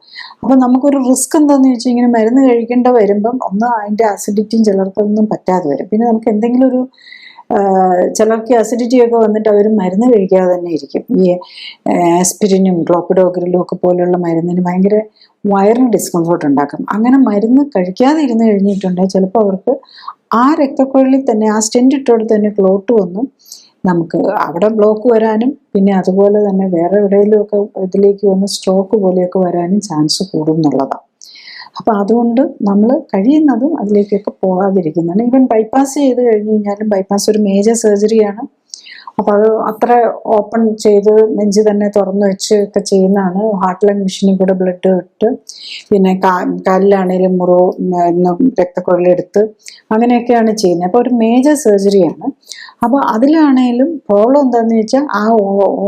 അപ്പം നമുക്കൊരു റിസ്ക് എന്താണെന്ന് വെച്ചാൽ ഇങ്ങനെ മരുന്ന് കഴിക്കേണ്ട വരുമ്പം ഒന്ന് അതിൻ്റെ ആസിഡിറ്റിയും ചിലർക്കൊന്നും പറ്റാതെ വരും. പിന്നെ നമുക്ക് എന്തെങ്കിലും ഒരു ചിലർക്ക് അസിഡിറ്റി ഒക്കെ വന്നിട്ട് അവർ മരുന്ന് കഴിക്കാതെ തന്നെ ഇരിക്കും. ഈ ആസ്പിരിനും ക്ലോപ്പിഡോഗ്രിലും ഒക്കെ പോലുള്ള മരുന്നിന് ഭയങ്കര വയറിന് ഡിസ്കംഫോർട്ട് ഉണ്ടാക്കും. അങ്ങനെ മരുന്ന് കഴിക്കാതെ ഇരുന്ന് കഴിഞ്ഞിട്ടുണ്ടെങ്കിൽ ചിലപ്പോൾ അവർക്ക് ആ രക്തക്കുഴലിൽ തന്നെ ആ സ്റ്റെൻറ്റ് ഇട്ടോടെ തന്നെ ക്ലോട്ട് വന്ന് നമുക്ക് അവിടെ ബ്ലോക്ക് വരാനും പിന്നെ അതുപോലെ തന്നെ വേറെ എവിടെയെങ്കിലുമൊക്കെ ഇതിലേക്ക് വന്ന് സ്ട്രോക്ക് പോലെയൊക്കെ വരാനും ചാൻസ് കൂടുന്നുള്ളതാണ്. അപ്പം അതുകൊണ്ട് നമ്മൾ കഴിയുന്നതും അതിലേക്കൊക്കെ പോകാതിരിക്കുന്നതാണ്. ഈവൻ ബൈപ്പാസ് ചെയ്ത് കഴിഞ്ഞ് കഴിഞ്ഞാലും ബൈപ്പാസ് ഒരു മേജർ സർജറിയാണ്. അപ്പം അത് അത്ര ഓപ്പൺ ചെയ്ത് നെഞ്ച് തന്നെ തുറന്നു വെച്ച് ഒക്കെ ചെയ്യുന്നതാണ്. ഹാർട്ട് ലങ് മെഷീനിൽ കൂടെ ബ്ലഡ് ഇട്ട് പിന്നെ കാലിലാണേലും രക്തക്കുഴലെടുത്ത് അങ്ങനെയൊക്കെയാണ് ചെയ്യുന്നത്. അപ്പോൾ ഒരു മേജർ സർജറിയാണ്. അപ്പോൾ അതിലാണേലും പ്രോബ്ലം എന്താണെന്ന് വെച്ചാൽ ആ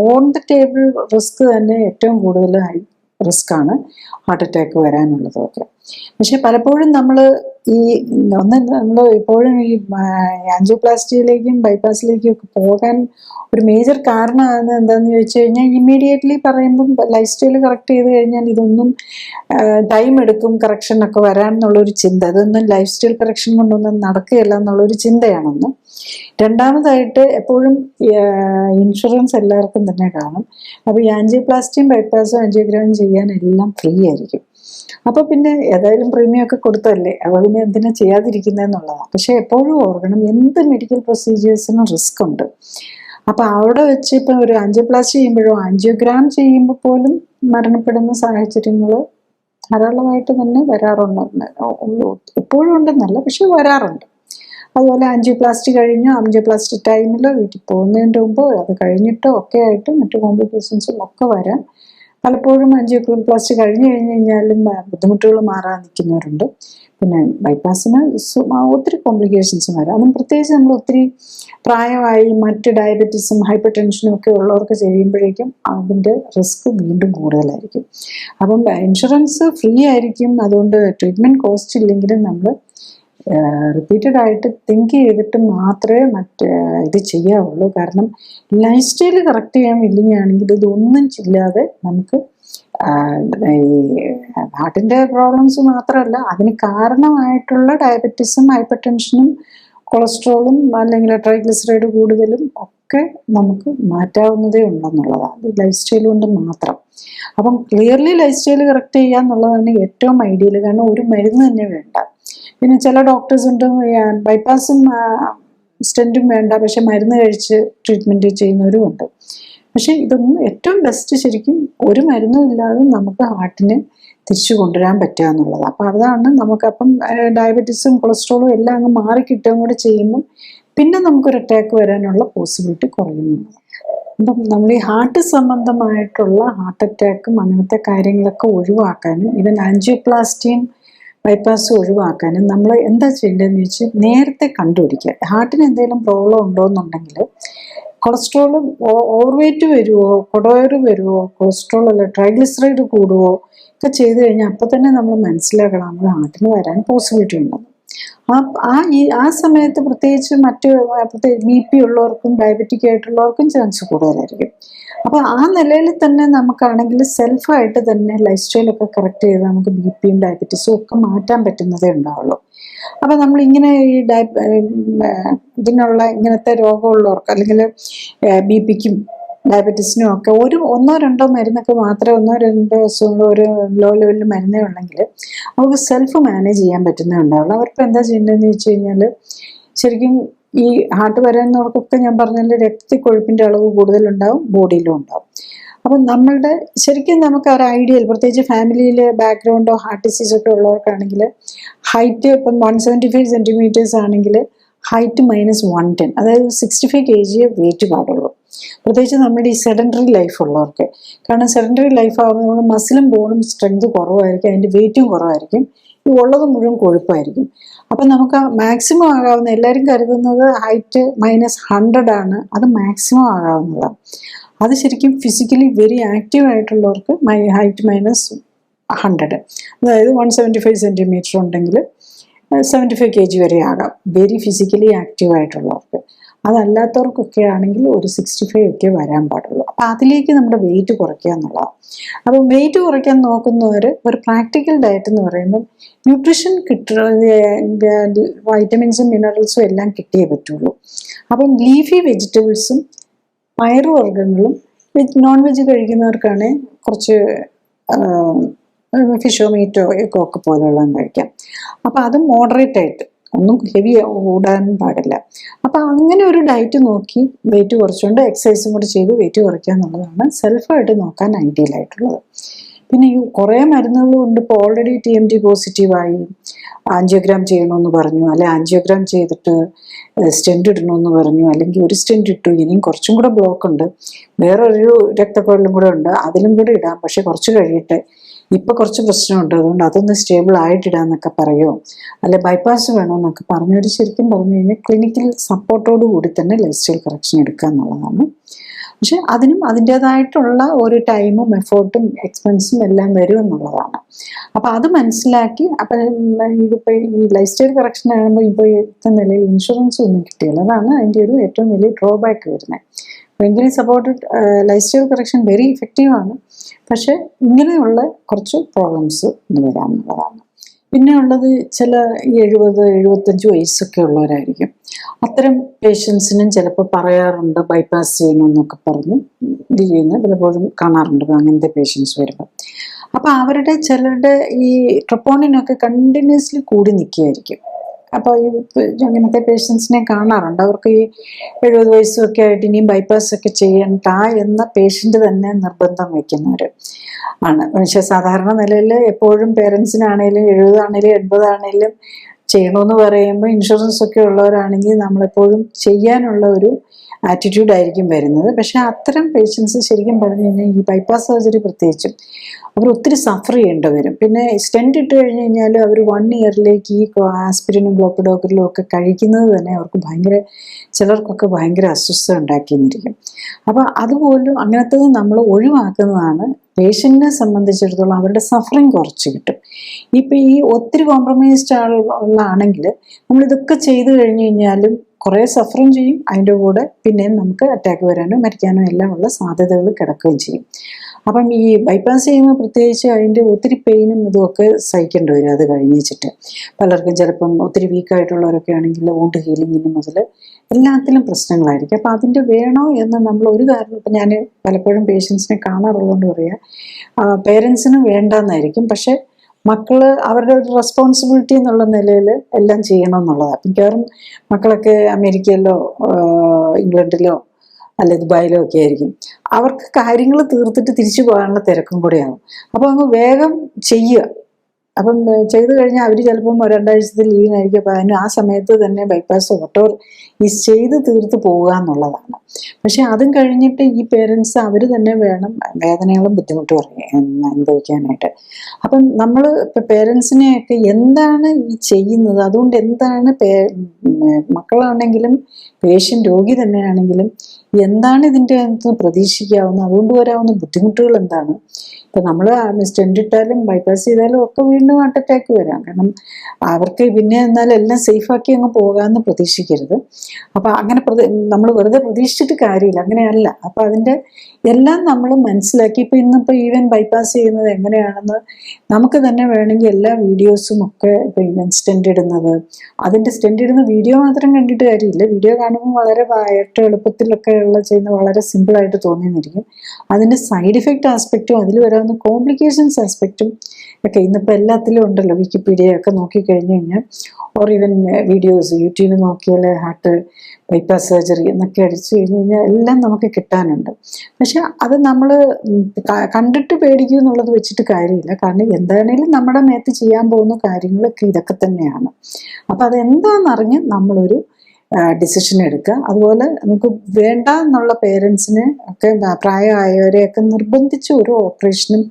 ഓൺ ദ ടേബിൾ റിസ്ക് തന്നെ ഏറ്റവും കൂടുതലായി റിസ്ക്കാണ് ഹാർട്ട് അറ്റാക്ക് വരാനുള്ളതൊക്കെ. പക്ഷെ പലപ്പോഴും നമ്മൾ നമ്മൾ എപ്പോഴും ഈ ആൻജിയോപ്ലാസ്റ്റിയിലേക്കും ബൈപ്പാസിലേക്കും ഒക്കെ പോകാൻ ഒരു മേജർ കാരണമാകുന്നത് എന്താണെന്ന് ചോദിച്ചു കഴിഞ്ഞാൽ ഇമ്മീഡിയറ്റ്ലി പറയുമ്പം ലൈഫ് സ്റ്റൈൽ കറക്റ്റ് ചെയ്ത് കഴിഞ്ഞാൽ ഇതൊന്നും ടൈം എടുക്കും കറക്ഷനൊക്കെ വരാൻ എന്നുള്ളൊരു ചിന്ത. ഇതൊന്നും ലൈഫ് സ്റ്റൈൽ കറക്ഷൻ കൊണ്ടൊന്നും നടക്കുകയില്ല എന്നുള്ളൊരു ചിന്തയാണൊന്ന്. രണ്ടാമതായിട്ട് എപ്പോഴും ഇൻഷുറൻസ് എല്ലാവർക്കും തന്നെ കാണും. അപ്പോൾ ഈ ആൻജിയോപ്ലാസ്റ്റിയും ബൈപ്പാസും ആൻജിയോഗ്രാം ചെയ്യാൻ എല്ലാം ഫ്രീ ആയിരിക്കും. അപ്പോൾ പിന്നെ ഏതായാലും പ്രീമിയം ഒക്കെ കൊടുത്തല്ലേ, അപ്പോൾ പിന്നെ എന്തിനാ ചെയ്യാതിരിക്കുന്നതെന്നുള്ളതാണ്. പക്ഷെ എപ്പോഴും ഓർക്കണം, എന്ത് മെഡിക്കൽ പ്രൊസീജിയേഴ്സിനും റിസ്ക് ഉണ്ട്. അപ്പോൾ അവിടെ വെച്ച് ഇപ്പം ഒരു ആൻജിയോപ്ലാസ്റ്റി ചെയ്യുമ്പോഴോ ആൻജിയോഗ്രാം ചെയ്യുമ്പോൾ പോലും മരണപ്പെടുന്ന സാഹചര്യങ്ങൾ ധാരാളമായിട്ട് തന്നെ വരാറുണ്ട്. എപ്പോഴും ഉണ്ടെന്നല്ല, പക്ഷെ വരാറുണ്ട്. അതുപോലെ ആൻജിയോപ്ലാസ്റ്റി കഴിഞ്ഞോ ആൻജിയോപ്ലാസ്റ്റി ടൈമിലോ വീട്ടിൽ പോകുന്നതിൻ്റെ മുമ്പോ അത് കഴിഞ്ഞിട്ടോ ഒക്കെ ആയിട്ട് മറ്റു കോംപ്ലിക്കേഷൻസും ഒക്കെ വരാം. പലപ്പോഴും ആൻജിയോപ്ലാസ്റ്റി കഴിഞ്ഞ് കഴിഞ്ഞാലും ബുദ്ധിമുട്ടുകൾ മാറാൻ നിൽക്കുന്നവരുണ്ട്. പിന്നെ ബൈപ്പാസിന് ഒത്തിരി കോംപ്ലിക്കേഷൻസും വരാം. അതും പ്രത്യേകിച്ച് നമ്മൾ ഒത്തിരി പ്രായമായി മറ്റ് ഡയബറ്റീസും ഹൈപ്പർ ടെൻഷനും ഒക്കെ ഉള്ളവർക്ക് ചെയ്യുമ്പോഴേക്കും അതിൻ്റെ റിസ്ക് വീണ്ടും കൂടുതലായിരിക്കും. അപ്പം ഇൻഷുറൻസ് ഫ്രീ ആയിരിക്കും. അതുകൊണ്ട് ട്രീറ്റ്മെൻറ്റ് കോസ്റ്റ് ഇല്ലെങ്കിലും നമ്മൾ റിപ്പീറ്റഡ് ആയിട്ട് തിങ്ക് ചെയ്തിട്ട് മാത്രമേ ഇത് ചെയ്യാവുള്ളൂ. കാരണം ലൈഫ് സ്റ്റൈൽ കറക്റ്റ് ചെയ്യാൻ വില്ലിങ്ങാണെങ്കിൽ ഇതൊന്നും ഇല്ലാതെ നമുക്ക് ഈ ഹാർട്ടിൻ്റെ പ്രോബ്ലംസ് മാത്രമല്ല അതിന് കാരണമായിട്ടുള്ള ഡയബറ്റീസും ഹൈപ്പർ ടെൻഷനും കൊളസ്ട്രോളും അല്ലെങ്കിൽ ട്രൈഗ്ലിസറൈഡ് കൂടുതലും ഒക്കെ നമുക്ക് മാറ്റാവുന്നതേ ഉണ്ടെന്നുള്ളതാണ് ലൈഫ് സ്റ്റൈൽ കൊണ്ട് മാത്രം. അപ്പം ക്ലിയർലി ലൈഫ് സ്റ്റൈൽ കറക്റ്റ് ചെയ്യുക എന്നുള്ളതാണ് ഏറ്റവും ഐഡിയൽ. കാരണം ഒരു മരുന്ന് തന്നെ വേണ്ട. പിന്നെ ചില ഡോക്ടേഴ്സ് ഉണ്ട് ബൈപ്പാസും സ്റ്റെൻറ്റും വേണ്ട പക്ഷെ മരുന്ന് കഴിച്ച് ട്രീറ്റ്മെൻറ്റ് ചെയ്യുന്നവരും ഉണ്ട്. പക്ഷെ ഇതൊന്നും ഏറ്റവും ബെസ്റ്റ് ശരിക്കും ഒരു മരുന്നും ഇല്ലാതെ നമുക്ക് ഹാർട്ടിനെ തിരിച്ചു കൊണ്ടുവരാൻ പറ്റുക എന്നുള്ളതാണ്. അപ്പം അതാണ് നമുക്കപ്പം ഡയബറ്റീസും കൊളസ്ട്രോളും എല്ലാം അങ്ങ് മാറിക്കിട്ടുകയും കൂടെ ചെയ്യുമ്പം പിന്നെ നമുക്കൊരു അറ്റാക്ക് വരാനുള്ള പോസിബിലിറ്റി കുറയുന്നുണ്ട്. അപ്പം നമ്മൾ ഈ ഹാർട്ട് സംബന്ധമായിട്ടുള്ള ഹാർട്ട് അറ്റാക്കും അങ്ങനത്തെ കാര്യങ്ങളൊക്കെ ഒഴിവാക്കാനും ഈവൻ ആൻജിയോപ്ലാസ്റ്റിയും ബൈപ്പാസ് ഒഴിവാക്കാനും നമ്മൾ എന്താ ചെയ്യേണ്ടതെന്ന് വെച്ചാൽ നേരത്തെ കണ്ടുപിടിക്കുക. ഹാർട്ടിന് എന്തെങ്കിലും പ്രോബ്ലം ഉണ്ടോ എന്നുണ്ടെങ്കിൽ കൊളസ്ട്രോൾ ഓവർവെയ്റ്റ് വരുമോ, കൊടവയറ് വരുമോ, കൊളസ്ട്രോൾ അല്ല ട്രൈഗ്ലിസറൈഡ് കൂടുമോ ഒക്കെ ചെയ്ത് കഴിഞ്ഞാൽ അപ്പം തന്നെ നമ്മൾ മനസ്സിലാക്കണം നമ്മൾ ഹാർട്ടിന് വരാൻ പോസിബിലിറ്റി ഉണ്ടെന്ന്. ആ സമയത്ത് പ്രത്യേകിച്ച് BP ഉള്ളവർക്കും ഡയബറ്റിക് ആയിട്ടുള്ളവർക്കും ചാൻസ് കൂടുതലായിരിക്കും. അപ്പോൾ ആ നിലയിൽ തന്നെ നമുക്കാണെങ്കിൽ സെൽഫായിട്ട് തന്നെ ലൈഫ് സ്റ്റൈലൊക്കെ കറക്റ്റ് ചെയ്ത് നമുക്ക് BP-യും ഡയബറ്റീസും ഒക്കെ മാറ്റാൻ പറ്റുന്നതേ ഉണ്ടാവുള്ളൂ. അപ്പോൾ നമ്മളിങ്ങനെ ഇതിനുള്ള ഇങ്ങനത്തെ രോഗമുള്ളവർക്ക് അല്ലെങ്കിൽ BP-ക്കും ഡയബറ്റീസിനും ഒക്കെ ഒന്നോ രണ്ടോ മരുന്നൊക്കെ മാത്രമേ, 1-2 ദിവസം ഒരു ലോ ലെവലിൽ മരുന്നേ ഉണ്ടെങ്കിൽ അവർക്ക് സെൽഫ് മാനേജ് ചെയ്യാൻ പറ്റുന്നേ ഉണ്ടാവുള്ളൂ. അവർക്ക് എന്താ ചെയ്യേണ്ടതെന്ന് വെച്ച് കഴിഞ്ഞാൽ, ശരിക്കും ഈ ഹാർട്ട് വരുന്നവർക്കൊക്കെ ഞാൻ പറഞ്ഞാൽ രക്തത്തിൽ കൊഴുപ്പിൻ്റെ അളവ് കൂടുതലുണ്ടാവും, ബോഡിയിലും ഉണ്ടാവും. അപ്പം നമ്മളുടെ ശരിക്കും നമുക്ക് ഒരു ഐഡിയൽ, പ്രത്യേകിച്ച് ഫാമിലിയിൽ ബാക്ക്ഗ്രൗണ്ടോ ഹാർട്ട് ഡിസീസൊക്കെ ഉള്ളവർക്കാണെങ്കിൽ ഹൈറ്റ് ഇപ്പം 175 സെൻറ്റിമീറ്റേഴ്സ് ആണെങ്കിൽ ഹൈറ്റ് -110, അതായത് 65 kg വെയിറ്റ് പാടുള്ളൂ. പ്രത്യേകിച്ച് നമ്മുടെ ഈ സെഡൻറ്ററി ലൈഫ് ഉള്ളവർക്ക്. കാരണം സെഡൻറ്ററി ലൈഫ് ആകുമ്പോൾ നമ്മൾ മസിലും ബോണും സ്ട്രെങ്ത് കുറവായിരിക്കും, അതിൻ്റെ വെയിറ്റും കുറവായിരിക്കും, ഈ ഉള്ളത് മുഴുവൻ കൊഴുപ്പായിരിക്കും. അപ്പം നമുക്ക് മാക്സിമം ആകാവുന്ന, എല്ലാവരും കരുതുന്നത് ഹൈറ്റ് -100 ആണ്, അത് മാക്സിമം ആകാവുന്നതാണ്. അത് ശരിക്കും ഫിസിക്കലി വെരി ആക്റ്റീവ് ആയിട്ടുള്ളവർക്ക് ഹൈറ്റ് -100, അതായത് 175 സെൻറ്റിമീറ്റർ ഉണ്ടെങ്കിൽ 75 kg വരെ ആകാം, വെരി ഫിസിക്കലി ആക്റ്റീവ് ആയിട്ടുള്ളവർക്ക്. അതല്ലാത്തവർക്കൊക്കെ ആണെങ്കിൽ ഒരു 65 ഒക്കെ വരാൻ പാടുള്ളൂ. അപ്പം അതിലേക്ക് നമ്മുടെ വെയിറ്റ് കുറയ്ക്കുക എന്നുള്ളതാണ്. അപ്പം വെയിറ്റ് കുറയ്ക്കാൻ നോക്കുന്നവർ ഒരു പ്രാക്ടിക്കൽ ഡയറ്റ് എന്ന് പറയുമ്പോൾ ന്യൂട്രീഷൻ വൈറ്റമിൻസും മിനറൽസും എല്ലാം കിട്ടിയേ പറ്റുള്ളൂ. അപ്പം ലീഫി വെജിറ്റബിൾസും പയറുവർഗ്ഗങ്ങളും, നോൺ വെജ് കഴിക്കുന്നവർക്കാണെങ്കിൽ കുറച്ച് ഫിഷോ മീറ്റോ ഒക്കെ പോലെയുള്ള കഴിക്കാം. അപ്പം അത് മോഡറേറ്റ് ആയിട്ട്, ഒന്നും ഹെവി ഓടാനും പാടില്ല. അപ്പം അങ്ങനെ ഒരു ഡയറ്റ് നോക്കി വെയിറ്റ് കുറച്ചുകൊണ്ട് എക്സസൈസും കൂടി ചെയ്ത് വെയിറ്റ് കുറയ്ക്കുക എന്നുള്ളതാണ് സെൽഫായിട്ട് നോക്കാൻ ഐഡിയൽ ആയിട്ടുള്ളത്. പിന്നെ ഈ കുറേ മരുന്നുകളും ഉണ്ട്. ഇപ്പോൾ ഓൾറെഡി TMT പോസിറ്റീവായി ആൻജിയോഗ്രാം ചെയ്യണമെന്ന് പറഞ്ഞു, അല്ലെ ആൻജിയോഗ്രാം ചെയ്തിട്ട് സ്റ്റെൻറ്റ് ഇടണമെന്ന് പറഞ്ഞു, അല്ലെങ്കിൽ ഒരു സ്റ്റെൻറ്റ് ഇട്ടു, ഇനിയും കുറച്ചും കൂടെ ബ്ലോക്ക് ഉണ്ട്, വേറൊരു രക്തക്കുഴലും കൂടെ ഉണ്ട്, അതിലും കൂടെ ഇടാം, പക്ഷെ കുറച്ച് കഴിയട്ടെ, ഇപ്പം കുറച്ച് പ്രശ്നമുണ്ട്, അതുകൊണ്ട് അതൊന്ന് സ്റ്റേബിൾ ആയിട്ടിടാന്നൊക്കെ പറയുമോ, അല്ലെ ബൈപ്പാസ് വേണമെന്നൊക്കെ പറഞ്ഞൊരു, ശരിക്കും പറഞ്ഞു കഴിഞ്ഞാൽ ക്ലിനിക്കൽ സപ്പോർട്ടോട് കൂടി തന്നെ ലൈഫ് സ്റ്റൈൽ കറക്ഷൻ എടുക്കുക എന്നുള്ളതാണ്. പക്ഷെ അതിനും അതിൻ്റേതായിട്ടുള്ള ഒരു ടൈമും എഫേർട്ടും എക്സ്പെൻസും എല്ലാം വരും എന്നുള്ളതാണ്. അപ്പം അത് മനസ്സിലാക്കി, അപ്പം ഇതിപ്പോൾ ഈ ലൈഫ് സ്റ്റൈൽ കറക്ഷൻ ആകുമ്പോൾ ഇപ്പോൾ ഇത്ര നിലയിൽ ഇൻഷുറൻസ് ഒന്നും കിട്ടിയില്ല, അതാണ് അതിൻ്റെ ഒരു ഏറ്റവും വലിയ ഡ്രോബാക്ക് വരുന്നത്. എങ്കിലും supported lifestyle correction very ഇഫക്റ്റീവാണ്, പക്ഷെ ഇങ്ങനെയുള്ള കുറച്ച് പ്രോബ്ലംസ് വരാമെന്നുള്ളതാണ്. പിന്നെ ഉള്ളത് ചില 70-75 വയസ്സൊക്കെ ഉള്ളവരായിരിക്കും. അത്തരം പേഷ്യൻസിനും ചിലപ്പോൾ പറയാറുണ്ട് ബൈപ്പാസ് ചെയ്യണമെന്നൊക്കെ പറഞ്ഞ് ഇത് ചെയ്യുന്ന പലപ്പോഴും കാണാറുണ്ട് അങ്ങനത്തെ പേഷ്യൻസ് വരുമ്പോൾ. അപ്പോൾ അവരുടെ ചിലരുടെ ഈ ട്രപ്പോണിനൊക്കെ കണ്ടിന്യൂസ്ലി കൂടി നിൽക്കുകയായിരിക്കും. അപ്പോൾ ഈ അങ്ങനത്തെ പേഷ്യൻസിനെ കാണാറുണ്ട്. അവർക്ക് ഈ 70 വയസ്സൊക്കെ ആയിട്ട് ഇനിയും ബൈപ്പാസ് ഒക്കെ ചെയ്യണ്ട എന്ന പേഷ്യൻ്റ് തന്നെ നിർബന്ധം വയ്ക്കുന്നവർ ആണ്. പക്ഷേ സാധാരണ നിലയിൽ എപ്പോഴും പേരൻസിനാണേലും 70 ആണേലും 80 ആണേലും ചെയ്യണമെന്ന് പറയുമ്പോൾ ഇൻഷുറൻസ് ഒക്കെ ഉള്ളവരാണെങ്കിൽ നമ്മളെപ്പോഴും ചെയ്യാനുള്ള ഒരു ആറ്റിറ്റ്യൂഡായിരിക്കും വരുന്നത്. പക്ഷേ അത്തരം പേഷ്യൻസ് ശരിക്കും പറഞ്ഞു കഴിഞ്ഞാൽ ഈ ബൈപ്പാസ് സർജറി പ്രത്യേകിച്ചും അവർ ഒത്തിരി സഫർ ചെയ്യേണ്ടി വരും. പിന്നെ സ്റ്റെൻറ്റ് ഇട്ട് കഴിഞ്ഞ് കഴിഞ്ഞാൽ അവർ 1 ഇയറിലേക്ക് ഈ ആസ്പിരിനും ഗ്ലോപ്പിഡോഗ്രിലും ഒക്കെ കഴിക്കുന്നത് തന്നെ അവർക്ക് ചിലർക്കൊക്കെ ഭയങ്കര അസ്വസ്ഥത ഉണ്ടാക്കിയെന്നിരിക്കും. അപ്പോൾ അതുപോലും അങ്ങനത്തത് നമ്മൾ ഒഴിവാക്കുന്നതാണ് പേഷ്യൻറ്റിനെ സംബന്ധിച്ചിടത്തോളം അവരുടെ സഫറിങ് കുറച്ച് കിട്ടും. ഇപ്പം ഈ ഒത്തിരി കോംപ്രമൈസ്ഡ് ആണെങ്കിൽ നമ്മളിതൊക്കെ ചെയ്ത് കഴിഞ്ഞ് കഴിഞ്ഞാലും കുറേ സഫറും ചെയ്യും, അതിൻ്റെ കൂടെ പിന്നെയും നമുക്ക് അറ്റാക്ക് വരാനോ മരിക്കാനോ എല്ലാം ഉള്ള സാധ്യതകൾ കിടക്കുകയും ചെയ്യും. അപ്പം ഈ ബൈപ്പാസ് ചെയ്യുമ്പോൾ പ്രത്യേകിച്ച് അതിൻ്റെ ഒത്തിരി പെയിനും ഇതുമൊക്കെ സഹിക്കേണ്ടി വരും. അത് കഴിഞ്ഞിട്ട് പലർക്കും ചിലപ്പം ഒത്തിരി വീക്കായിട്ടുള്ളവരൊക്കെ ആണെങ്കിൽ വൂണ്ട് ഹീലിങ്ങിന് മുതൽ എല്ലാത്തിലും പ്രശ്നങ്ങളായിരിക്കും. അപ്പം അതിൻ്റെ വേണോ എന്ന് നമ്മൾ ഒരു കാരണം, ഇപ്പം ഞാൻ പലപ്പോഴും പേഷ്യൻസിനെ കാണാറുള്ളതുകൊണ്ട് പറയാം, പേരൻസിന് വേണ്ടെന്നായിരിക്കും, പക്ഷെ മക്കൾ അവരുടെ ഒരു റെസ്പോൺസിബിലിറ്റി എന്നുള്ള നിലയിൽ എല്ലാം ചെയ്യണം എന്നുള്ളതാണ്. മിക്കവാറും മക്കളൊക്കെ അമേരിക്കയിലോ ഇംഗ്ലണ്ടിലോ അല്ലെ ദുബായിലോ ഒക്കെ ആയിരിക്കും. അവർക്ക് കാര്യങ്ങൾ തീർത്തിട്ട് തിരിച്ചു പോകാനുള്ള തിരക്കും കൂടെയാകും. അപ്പോൾ അങ്ങ് വേഗം ചെയ്യുക. അപ്പം ചെയ്തു കഴിഞ്ഞാൽ അവർ ചിലപ്പം 2 ആഴ്ചത്തെ ലീവിനായിരിക്കും. അപ്പോൾ അതിന് ആ സമയത്ത് തന്നെ ബൈപ്പാസ് ഈ ചെയ്ത് തീർത്ത് പോവുക എന്നുള്ളതാണ്. പക്ഷെ അതും കഴിഞ്ഞിട്ട് ഈ പേരൻസ് അവർ തന്നെ വേണം വേദനകളും ബുദ്ധിമുട്ടും അനുഭവിക്കാനായിട്ട്. അപ്പം നമ്മൾ ഇപ്പം പേരൻസിനെയൊക്കെ എന്താണ് ഈ ചെയ്യുന്നത്, അതുകൊണ്ട് എന്താണ് മക്കളാണെങ്കിലും പേഷ്യൻ്റ് രോഗി തന്നെയാണെങ്കിലും എന്താണ് ഇതിൻ്റെ അകത്ത് പ്രതീക്ഷിക്കാവുന്ന, അതുകൊണ്ട് വരാവുന്ന ബുദ്ധിമുട്ടുകൾ എന്താണ്. ഇപ്പം നമ്മൾ സ്റ്റെൻഡ് ഇട്ടാലും ബൈപ്പാസ് ചെയ്താലും ഒക്കെ വീണ്ടും ഹാർട്ട് അറ്റാക്ക് വരാം. കാരണം അവർക്ക് പിന്നെ എന്നാലും എല്ലാം സേഫാക്കി അങ്ങ് പോകാമെന്ന് പ്രതീക്ഷിക്കരുത്. അപ്പം അങ്ങനെ നമ്മൾ വെറുതെ പ്രതീക്ഷിച്ചിട്ട് കാര്യമില്ല, അങ്ങനെയല്ല. അപ്പം അതിൻ്റെ എല്ലാം നമ്മൾ മനസ്സിലാക്കി, ഇപ്പം ഇന്നിപ്പോൾ ഈവൻ ബൈപ്പാസ് ചെയ്യുന്നത് എങ്ങനെയാണെന്ന് നമുക്ക് തന്നെ വേണമെങ്കിൽ എല്ലാ വീഡിയോസും ഒക്കെ, ഇപ്പം ഈവൻ സ്റ്റെൻഡ് ഇടുന്നത്, അതിൻ്റെ സ്റ്റെൻഡ് ഇടുന്ന വീഡിയോ മാത്രം കണ്ടിട്ട് കാര്യമില്ല. വീഡിയോ കാണുമ്പോൾ വളരെ ഏറ്റവും എളുപ്പത്തിലൊക്കെ ഉള്ള ചെയ്യുന്നത് വളരെ സിമ്പിളായിട്ട് തോന്നിയെന്നിരിക്കും. അതിൻ്റെ സൈഡ് ഇഫക്റ്റ് ആസ്പെക്റ്റും അതിൽ വരാവുന്ന കോംപ്ലിക്കേഷൻസ് ആസ്പെക്റ്റും ഒക്കെ ഇന്നിപ്പോൾ എല്ലാത്തിലും ഉണ്ടല്ലോ. വിക്കിപീഡിയ ഒക്കെ നോക്കിക്കഴിഞ്ഞ് കഴിഞ്ഞാൽ, ഓർ ഈവൻ വീഡിയോസ് യൂട്യൂബിൽ നോക്കിയാൽ ഹാർട്ട് ബൈപ്പാസ് സർജറി എന്നൊക്കെ അടിച്ചു കഴിഞ്ഞ് കഴിഞ്ഞാൽ എല്ലാം നമുക്ക് കിട്ടാനുണ്ട്. പക്ഷെ അത് നമ്മൾ കണ്ടിട്ട് പേടിക്കും എന്നുള്ളത് വെച്ചിട്ട് കാര്യമില്ല. കാരണം എന്താണേലും നമ്മുടെ മേത്ത് ചെയ്യാൻ പോകുന്ന കാര്യങ്ങളൊക്കെ ഇതൊക്കെ തന്നെയാണ്. അപ്പം അതെന്താണെന്നറിഞ്ഞ് നമ്മളൊരു ഡിസിഷൻ എടുക്കുക. അതുപോലെ നമുക്ക് വേണ്ട എന്നുള്ള പേരൻസിനെ ഒക്കെ, പ്രായമായവരെയൊക്കെ നിർബന്ധിച്ച് ഒരു ഓപ്പറേഷനും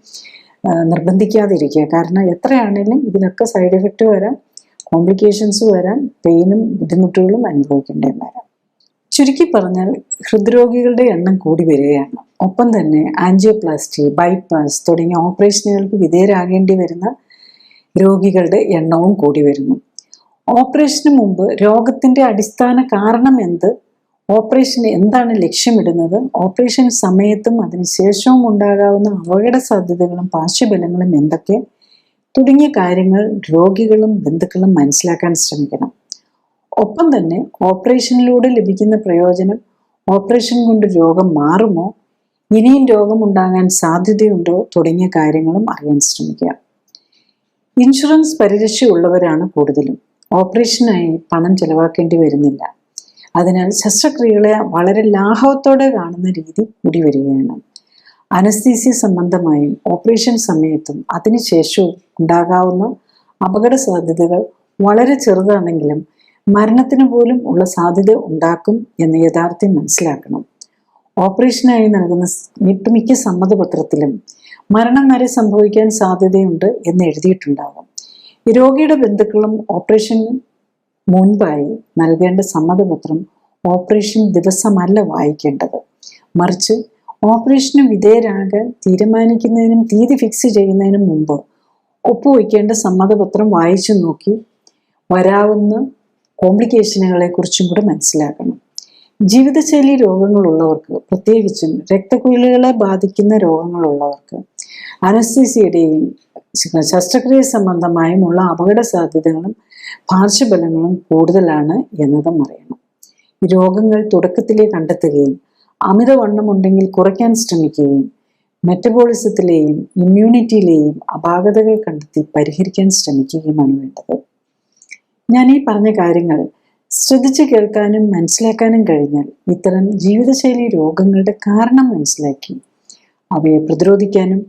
നിർബന്ധിക്കാതിരിക്കുക. കാരണം എത്രയാണേലും ഇതിനൊക്കെ സൈഡ് എഫക്റ്റ് വരാം, കോംപ്ലിക്കേഷൻസ് വരാം, പെയിനും ബുദ്ധിമുട്ടുകളും അനുഭവിക്കേണ്ടതും വരാം. ചുരുക്കി പറഞ്ഞാൽ ഹൃദ്രോഗികളുടെ എണ്ണം കൂടി വരികയാണ്. ഒപ്പം തന്നെ ആൻജിയോപ്ലാസ്റ്റി, ബൈപ്പാസ് തുടങ്ങിയ ഓപ്പറേഷനുകൾക്ക് വിധേയരാകേണ്ടി വരുന്ന രോഗികളുടെ എണ്ണവും കൂടി വരുന്നു. ഓപ്പറേഷന് മുമ്പ് രോഗത്തിൻ്റെ അടിസ്ഥാന കാരണം എന്ത്, ഓപ്പറേഷന് എന്താണ് ലക്ഷ്യമിടുന്നത്, ഓപ്പറേഷൻ സമയത്തും അതിനുശേഷവും ഉണ്ടാകാവുന്ന അപകട സാധ്യതകളും പാർശ്വഫലങ്ങളും എന്തൊക്കെ തുടങ്ങിയ കാര്യങ്ങൾ രോഗികളും ബന്ധുക്കളും മനസ്സിലാക്കാൻ ശ്രമിക്കണം. ഒപ്പം തന്നെ ഓപ്പറേഷനിലൂടെ ലഭിക്കുന്ന പ്രയോജനം, ഓപ്പറേഷൻ കൊണ്ട് രോഗം മാറുമോ, ഇനിയും രോഗം ഉണ്ടാകാൻ സാധ്യതയുണ്ടോ തുടങ്ങിയ കാര്യങ്ങളും അറിയാൻ ശ്രമിക്കുക. ഇൻഷുറൻസ് പരിരക്ഷയുള്ളവരാണ് കൂടുതലും. ഓപ്പറേഷനായി പണം ചെലവാക്കേണ്ടി വരുന്നില്ല. അതിനാൽ ശസ്ത്രക്രിയകളെ വളരെ ലാഘവത്തോടെ കാണുന്ന രീതി കൂടി വരികയാണ്. അനസ്തീസിയ സംബന്ധമായും ഓപ്പറേഷൻ സമയത്തും അതിനുശേഷവും ഉണ്ടാകാവുന്ന അപകട സാധ്യതകൾ വളരെ ചെറുതാണെങ്കിലും മരണത്തിന് പോലും ഉള്ള സാധ്യത ഉണ്ടാക്കും എന്ന യാഥാർത്ഥ്യം മനസ്സിലാക്കണം. ഓപ്പറേഷനായി നൽകുന്ന മിക്ക സമ്മതപത്രത്തിലും മരണം വരെ സംഭവിക്കാൻ സാധ്യതയുണ്ട് എന്ന് എഴുതിയിട്ടുണ്ടാകും. രോഗിയുടെ ബന്ധുക്കളും ഓപ്പറേഷൻ മുൻപായി നൽകേണ്ട സമ്മതപത്രം ഓപ്പറേഷൻ ദിവസമല്ല വായിക്കേണ്ടത്. മറിച്ച് ഓപ്പറേഷന് വിധേയരാകാൻ തീരുമാനിക്കുന്നതിനും തീയതി ഫിക്സ് ചെയ്യുന്നതിനും മുമ്പ് ഒപ്പുവയ്ക്കേണ്ട സമ്മതപത്രം വായിച്ചു നോക്കി വരാവുന്ന കോംപ്ലിക്കേഷനുകളെ കുറിച്ചും കൂടെ മനസ്സിലാക്കണം. ജീവിതശൈലി രോഗങ്ങളുള്ളവർക്ക്, പ്രത്യേകിച്ചും രക്തക്കുഴലുകളെ ബാധിക്കുന്ന രോഗങ്ങളുള്ളവർക്ക് അനസ്തീസിയയുടെയും ശസ്ത്രക്രിയ സംബന്ധമായുമുള്ള അപകട സാധ്യതകളും പാർശ്വഫലങ്ങളും കൂടുതലാണ് എന്നതും അറിയണം. രോഗങ്ങൾ തുടക്കത്തിലേ കണ്ടെത്തുകയും അമിതവണ്ണമുണ്ടെങ്കിൽ കുറയ്ക്കാൻ ശ്രമിക്കുകയും മെറ്റബോളിസത്തിലെയും ഇമ്മ്യൂണിറ്റിയിലെയും അപാകതകൾ കണ്ടെത്തി പരിഹരിക്കാൻ ശ്രമിക്കുകയുമാണ് വേണ്ടത്. ഞാൻ ഈ പറഞ്ഞ കാര്യങ്ങൾ ശ്രദ്ധിച്ചു കേൾക്കാനും മനസ്സിലാക്കാനും കഴിഞ്ഞാൽ ഇത്തരം ജീവിതശൈലി രോഗങ്ങളുടെ കാരണം മനസ്സിലാക്കി അവയെ പ്രതിരോധിക്കാനും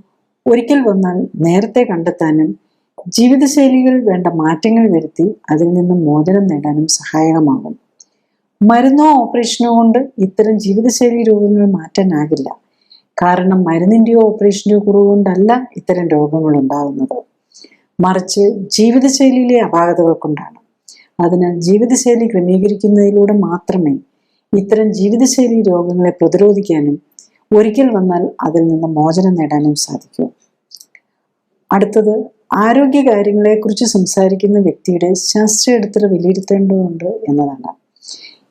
ഒരിക്കൽ വന്നാൽ നേരത്തെ കണ്ടെത്താനും ജീവിതശൈലികൾ വേണ്ട മാറ്റങ്ങൾ വരുത്തി അതിൽ നിന്നും മോചനം നേടാനും സഹായകമാകും. മരുന്നോ ഓപ്പറേഷനോ കൊണ്ട് ഇത്തരം ജീവിതശൈലി രോഗങ്ങൾ മാറ്റാനാകില്ല. കാരണം മരുന്നിൻ്റെയോ ഓപ്പറേഷൻ്റെയോ കുറവ് കൊണ്ടല്ല ഇത്തരം രോഗങ്ങൾ ഉണ്ടാകുന്നത്, മറിച്ച് ജീവിതശൈലിയിലെ അപാകതകൾ കൊണ്ടാണ്. അതിനാൽ ജീവിതശൈലി ക്രമീകരിക്കുന്നതിലൂടെ മാത്രമേ ഇത്തരം ജീവിതശൈലി രോഗങ്ങളെ പ്രതിരോധിക്കാനും ഒരിക്കൽ വന്നാൽ അതിൽ നിന്ന് മോചനം നേടാനും സാധിക്കൂ. അടുത്തത്, ആരോഗ്യകാര്യങ്ങളെക്കുറിച്ച് സംസാരിക്കുന്ന വ്യക്തിയുടെ ശാസ്ത്രീയത്തിൽ വിലയിരുത്തേണ്ടതുണ്ട് എന്നതാണ്.